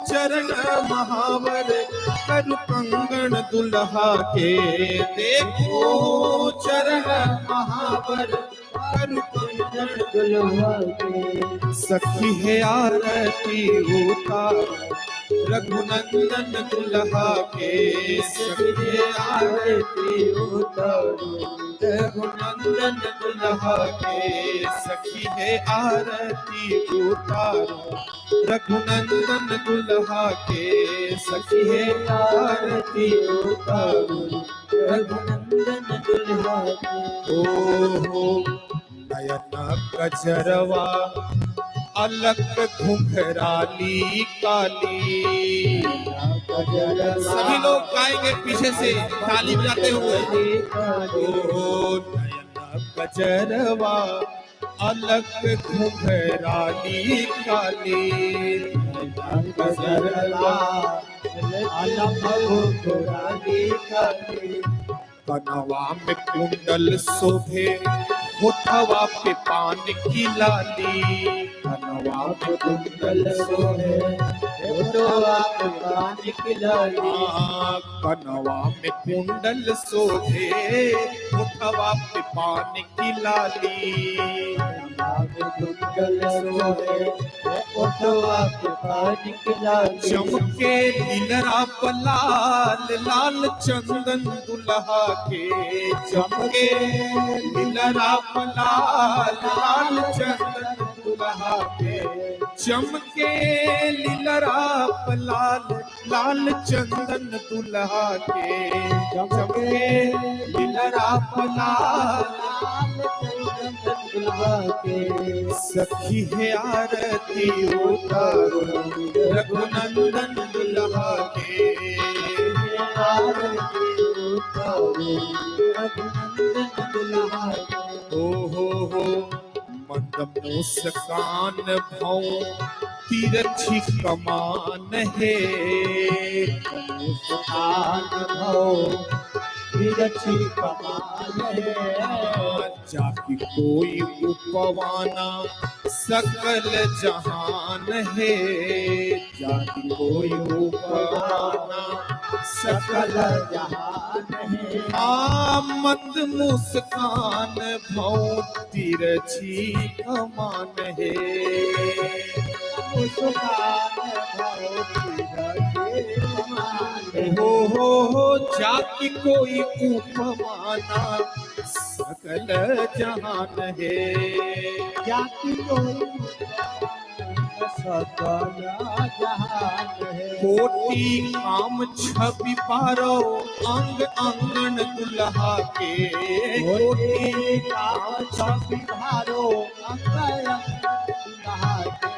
चरण महावर करु कंगन दुल्हा के। देखो चरण महावर करु कंगन दुल्हा के। सखी है आरती उतार रघुनंदन दुल्हा के। सखी है आरती उतारो रघुनंदन दुल्हा के। सखी है आरती उतारो रघुनंदन दुल्हा के। सखी है आरती उतारो रघुनंदन दुल्हा के। ओ नयन कजरवा अलग घुंघराली काली। सभी लोग गाएंगे पीछे से ताली बजाते हुए। ओ नयन कजरवा अलग घुंघराली काली। कजरवा अलग घुंघराली काली। कनवा में कुंडल शोभे होठवा पे पान की लाली। कनवा पे कुंडल शोभे होठवा पे पान की लाली। कनवा में कुंडल शोभे होठवा पे पान की लाली। चमके दिलरा लाल लाल चंदन दुल्हा के। चमके दिलरा लाल लाल चंदन दुल्हा के। चमके लीलरा लाल लाल चंदन दुल्हा के। चमके लीलरा लाल चंदन दुल्हा के। सखी है आरती उतारो रघुनंदन दुल्हा के। आरती उतारो रघुनंदन दुल्हा के। हो मंद मुस्कान भौ तिरछी कमान है। मुस्कान भौ तिरछी कमान है। जाकी कोई उपवाना सकल जहान है। जाकी कोई उपवाना सकल जहान है। मंद मुस्कान भौ तिरछी कमान है। मुस्कान भौ तिरछी कमान है। हो जाकी कोई उपमाना सकल जहान है। जाकी कोई सकल जहान है। कोटि काम छवि पारो अंग अंगन दुल्हा के। कोटि काम छवि पारो अंग अंगन दुल्हा के।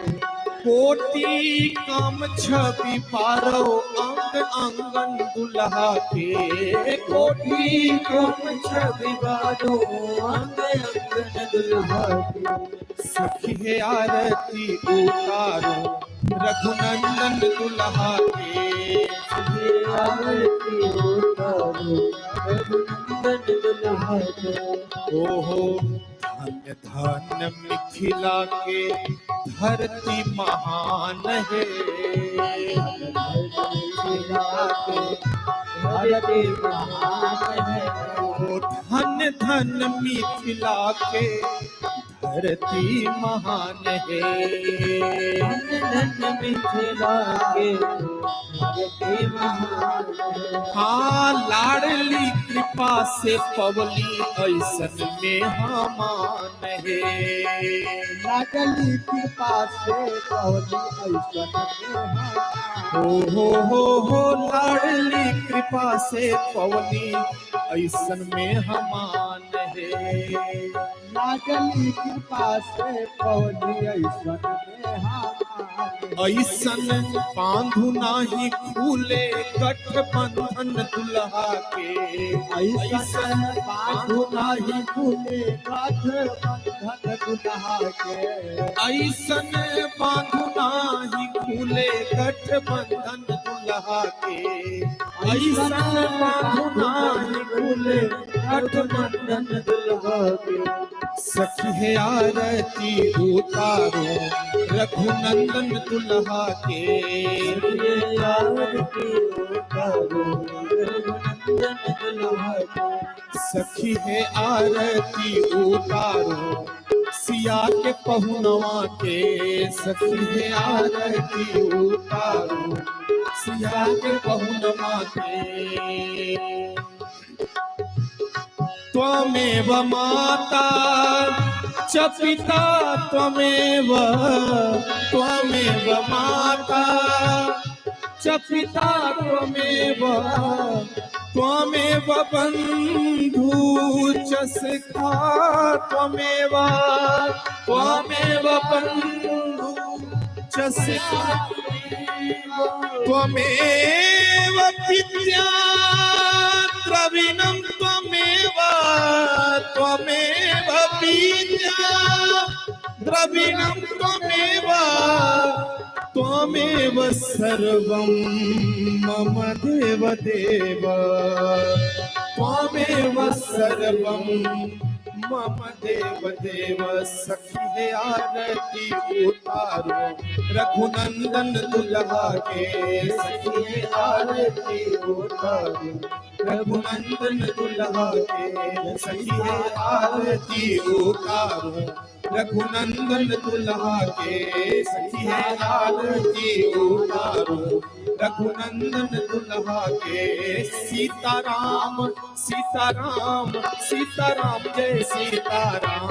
कोटि काम छवि पारो अंग अंगन दुल्हा के। कोटि काम छवि पारो अंग अंगन दुल्हा के। सखी है आरती उतारो रघुनंदन दुल्हा के। सखी है आरती उतारो रघुनंदन दुल्हा के। ओहो धन्य धन्य मिथिला के धरती महान है। मिथिला के धरती महान है। धन्य धन्य मिथिला के धरती महान है। धन्य मिथिला के धरती महान है। हाँ लाडली कृपा से पवली ऐसन में हमान है। लाडली कृपा से पवली ऐसन में हो लाडली कृपा से पवली ऐसन में हमान है। लाडली कृपा से पवली ऐसन में हमान। ऐसन बांधु नाही खुले गठबंधन दुल्हा के। ऐसन बांधु नाही खुले गठबंधन दुल्हा के। ऐसन बांधु नाही खुले गठबंधन दुल्हा दुल्हा के ऐसन बांधुना निकुल रघुनंदन दुल्हा के सखी है आरती उतारो रघुनंदन दुल्हा के आरती उतारो रघुनंदन दुल्हा के सखी है आरती उतारो सिया के पहुनवा के सखी है आरती उतारो सिया के पहुनवा के त्वमेव माता च पिता त्वमेव माता च पिता त्वमेव बंधु च सखा त्वमेव बंधु च सखा त्वमेव विद्या द्रविणं त्वमेव विद्या द्रविणं त्वमेव सर्वं मम देव त्वमेव सर्वं मम देव सखी है आरती उतारो रघुनंदन दुल्हा के सखी है आरती उतारो रघुनंदन दुल्हा के सखी है आरती उतारो रघुनंदन दुल्हा के सखी है आरती उतारो रघुनंदन दुल्हा के सीताराम सीताराम सीताराम जय सीताराम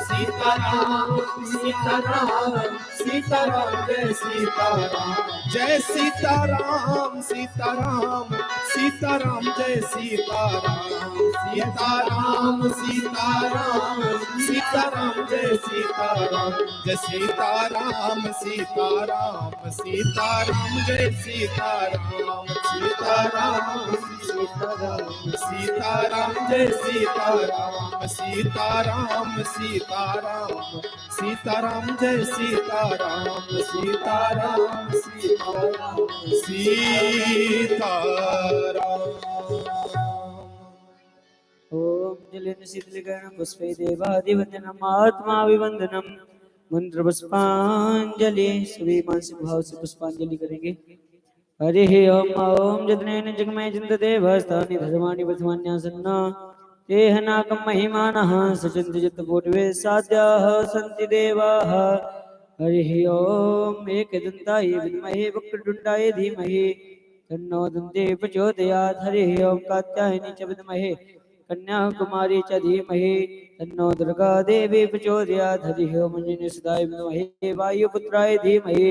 सीताराम सीताराम सीताराम जय सीताराम जय सीताराम सीताराम सीताराम जय सीताराम सीताराम सीताराम सीताराम जय सीताराम जय सीताराम सीताराम सीताराम जय सीताराम सीताराम सीताराम सीताराम जय सीताराम सीताराम सीताराम सीताराम जय सीताराम सीताराम सीताराम सीताराम ओम जलेन शीतलकरण पुष्पे देवादिवंदनम आत्मा विवंदनम मंत्र पुष्पांजलि सभी मानसिक भाव से पुष्पांजलि करेंगे। हरि ओम ओम जतनेन जगमय चिंत देवस्थानि धर्माणि प्रथमान्यासन्न तेह नाकं महिमानः सचन्ति जत पूर्वे साध्याः सन्ति देवाः। हरि ओम एकदन्ताय विद्महे वक्रतुण्डाय धीमहि तन्नो दन्ते प्रचोदयात्। हरि ओम कात्यायनी च विद्महे कन्याकुमारी च धीमहि तन्नो दुर्गा देवी प्रचोदयात्। हरि ओम अंजनीसुताय विद्महे वायुपुत्राय धीमहि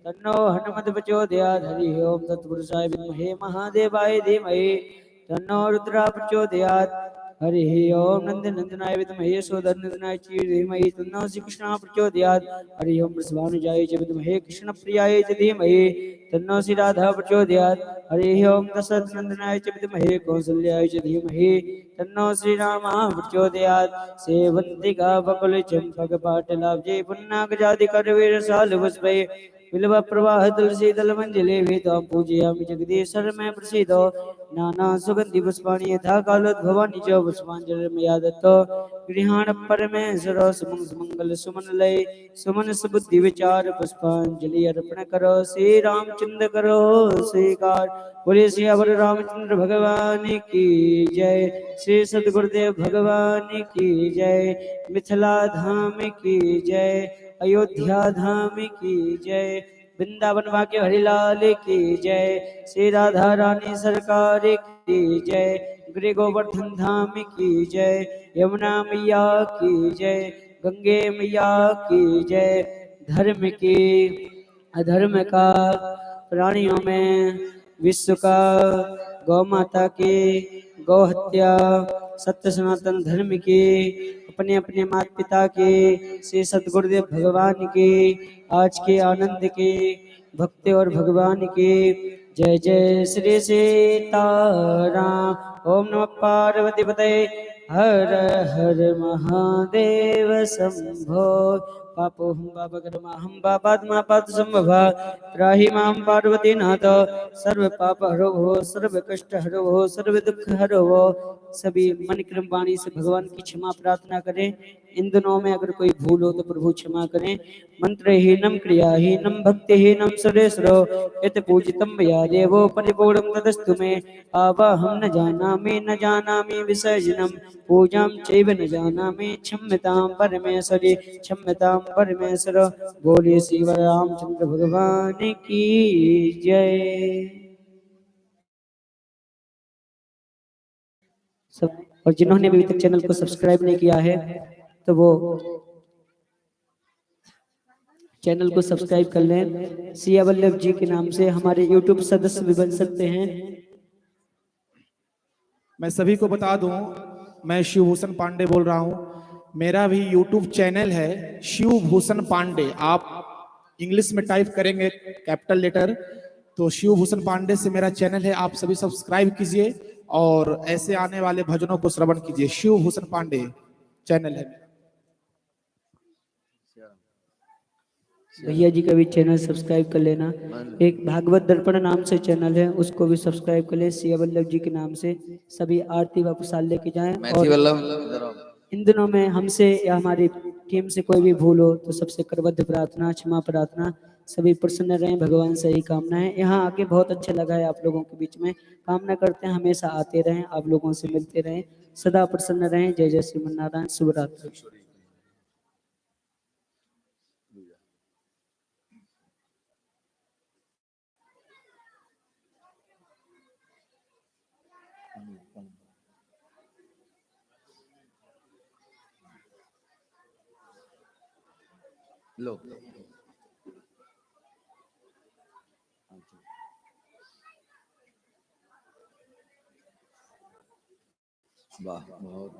तन्नो हनुमत प्रचोदयात्। हरि ओम तत्पुरुषाय विद्महे महादेवाय धीमहि तन्नो रुद्रा प्रचोदयात्। हरि ओम नंदनंदनाय विद्महे यशोधरनंदनाय च धीमहि तन्नो श्रीकृष्णः प्रचोदयात्। हरि ओम वृषभानुजाय च विद्महे कृष्णप्रियाय च धीमहि तन्नो श्रीराधा प्रचोदयात्। हरि ओम दशरथनंदनाय च विद्महे कौसल्याय च धीमहि तन्नो श्रीरामः प्रचोदयात्। सेवन्तिका बकुल चंपक पाटलाब्जे पुन्नागजाति करवीर साल पुष्पे बिल्व प्रवाह तुलसी दल मंजले वेदां पूजयामि जगदीश्वर मैं प्रसीदो नाना सुगंधि पुष्पाणि यथा कालोद्भवानि च पुष्पाञ्जलिर्मया दत्तो गृहाण परमेश्वर सुमंगल सुमन लय सुमन सुबुद्धि विचार पुष्पांजलि अर्पण करो श्री रामचंद्र करो स्वीकार। बोले श्री अवर रामचंद्र भगवान की जय श्री सदगुरुदेव भगवान की जय मिथिला धाम की जय अयोध्या धाम की जय वृंदावन वाक्य हरिलाल की जय श्री राधा रानी सरकार की जय गृह गोवर्धन धाम की जय यमुना मैया की जय गंगे मैया की जय। धर्म की अधर्म का प्राणियों में विश्व का गौ माता की गौ हत्या सत्य सनातन धर्म की अपने अपने माता पिता के श्री सतगुरुदेव भगवान के आज के आनंद के भक्ति और भगवान के जय जय श्री सीताराम। ओम नमः पार्वती पतये हर हर महादेव शंभो पापोऽहं पापकर्माहं पापात्मा पातसम्भवा त्राहि मां पार्वती नाथ सर्वपापहरो भो सर्वकष्टहरो भो सर्वदुःखहरो भो। सभी मन क्रम वाणी से भगवान की क्षमा प्रार्थना करें। इन दिनों में अगर कोई भूल हो तो प्रभु क्षमा करें। मंत्रहीनम क्रियाहीनम भक्तिहीनम सुरेश्वरो यत् पूजितम मया देवो परिपूर्णं तदस्तु मे। आवाहं न जानामि विसर्जनम पूजां चैव न जानामि क्षम्यतां परमेश्वरी क्षम्यतां परमेश्वर। बोलिए श्री रामचंद्र भगवान की जय। सब और जिन्होंने अभी तक चैनल को सब्सक्राइब नहीं किया है तो वो चैनल को सब्सक्राइब कर लें। सिया वल्लभ जी के नाम से हमारे यूट्यूब सदस्य भी बन सकते हैं। मैं सभी को बता दूं, मैं शिवभूषण पांडे बोल रहा हूं। मेरा भी यूट्यूब चैनल है शिवभूषण पांडे। आप इंग्लिश में टाइप करेंगे कैपिटल लेटर तो शिवभूषण पांडे से मेरा चैनल है। आप सभी सब्सक्राइब कीजिए और ऐसे आने वाले भजनों को श्रवण कीजिए। शिवभूषण पांडे चैनल है। भैया जी का भी चैनल सब्सक्राइब कर लेना। एक भागवत दर्पण नाम से चैनल है, उसको भी सब्सक्राइब कर ले। सिया वल्लभ जी के नाम से सभी आरती व प्रसाद लेके जाएं। और इन दिनों में हमसे या हमारी टीम से कोई भी भूल हो तो सबसे करबद्ध प्रार्थना क्षमा प्रार्थना। सभी प्रसन्न रहें, भगवान से ही कामना है। यहाँ आके बहुत अच्छा लगा है आप लोगों के बीच में। कामना करते हैं हमेशा आते रहें, आप लोगों से मिलते रहें, सदा प्रसन्न रहें। जय जय श्रीमन्नारायण। शुभ रात्रि। लो वाह, बहुत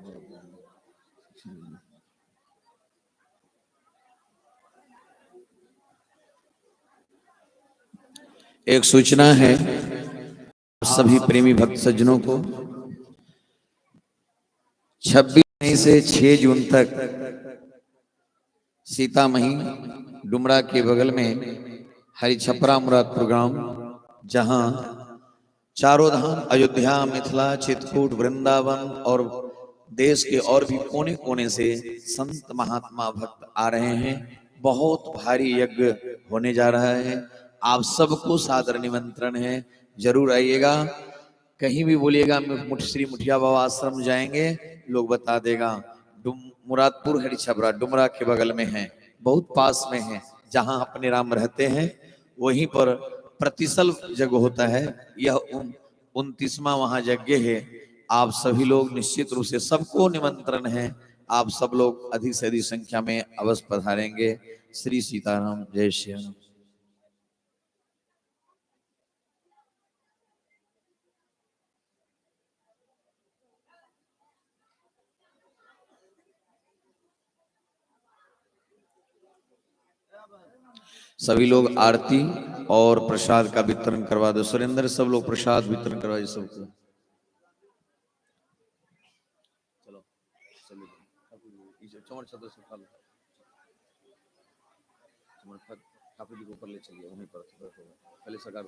एक सूचना है सभी प्रेमी भक्त सज्जनों को। 26 मई से 6 जून तक सीतामढ़ी डुमरा के बगल में हरिछपरा मुरादपुर गांव, जहां चारों धाम अयोध्या, मिथिला, चित्रकूट, वृंदावन और देश के और भी कोने कोने से संत महात्मा भक्त आ रहे हैं। बहुत भारी यज्ञ होने जा रहा है। आप सबको सादर निमंत्रण है, जरूर आइएगा। कहीं भी बोलिएगा श्री मुठिया बाबा आश्रम जाएंगे, लोग बता देगा। मुरादपुर हरिछपरा डुमरा के बगल में है, बहुत पास में है। जहां अपने राम रहते हैं वहीं पर प्रतिशल यज्ञ होता है। यह 29वां वहां यज्ञ है। आप सभी लोग निश्चित रूप से, सबको निमंत्रण है। आप सब लोग अधिक से अधिक संख्या में अवश्य पधारेंगे। श्री सीताराम, जय श्री राम। सभी लोग आरती और प्रसाद का वितरण करवा दो। सुरेंद्र, सब लोग प्रसाद वितरण करवा दो सबको। चलो चमड़ छत्र से खा लो। ठाकुर जी को ऊपर ले चलिए, वहीं पर पहले सरकार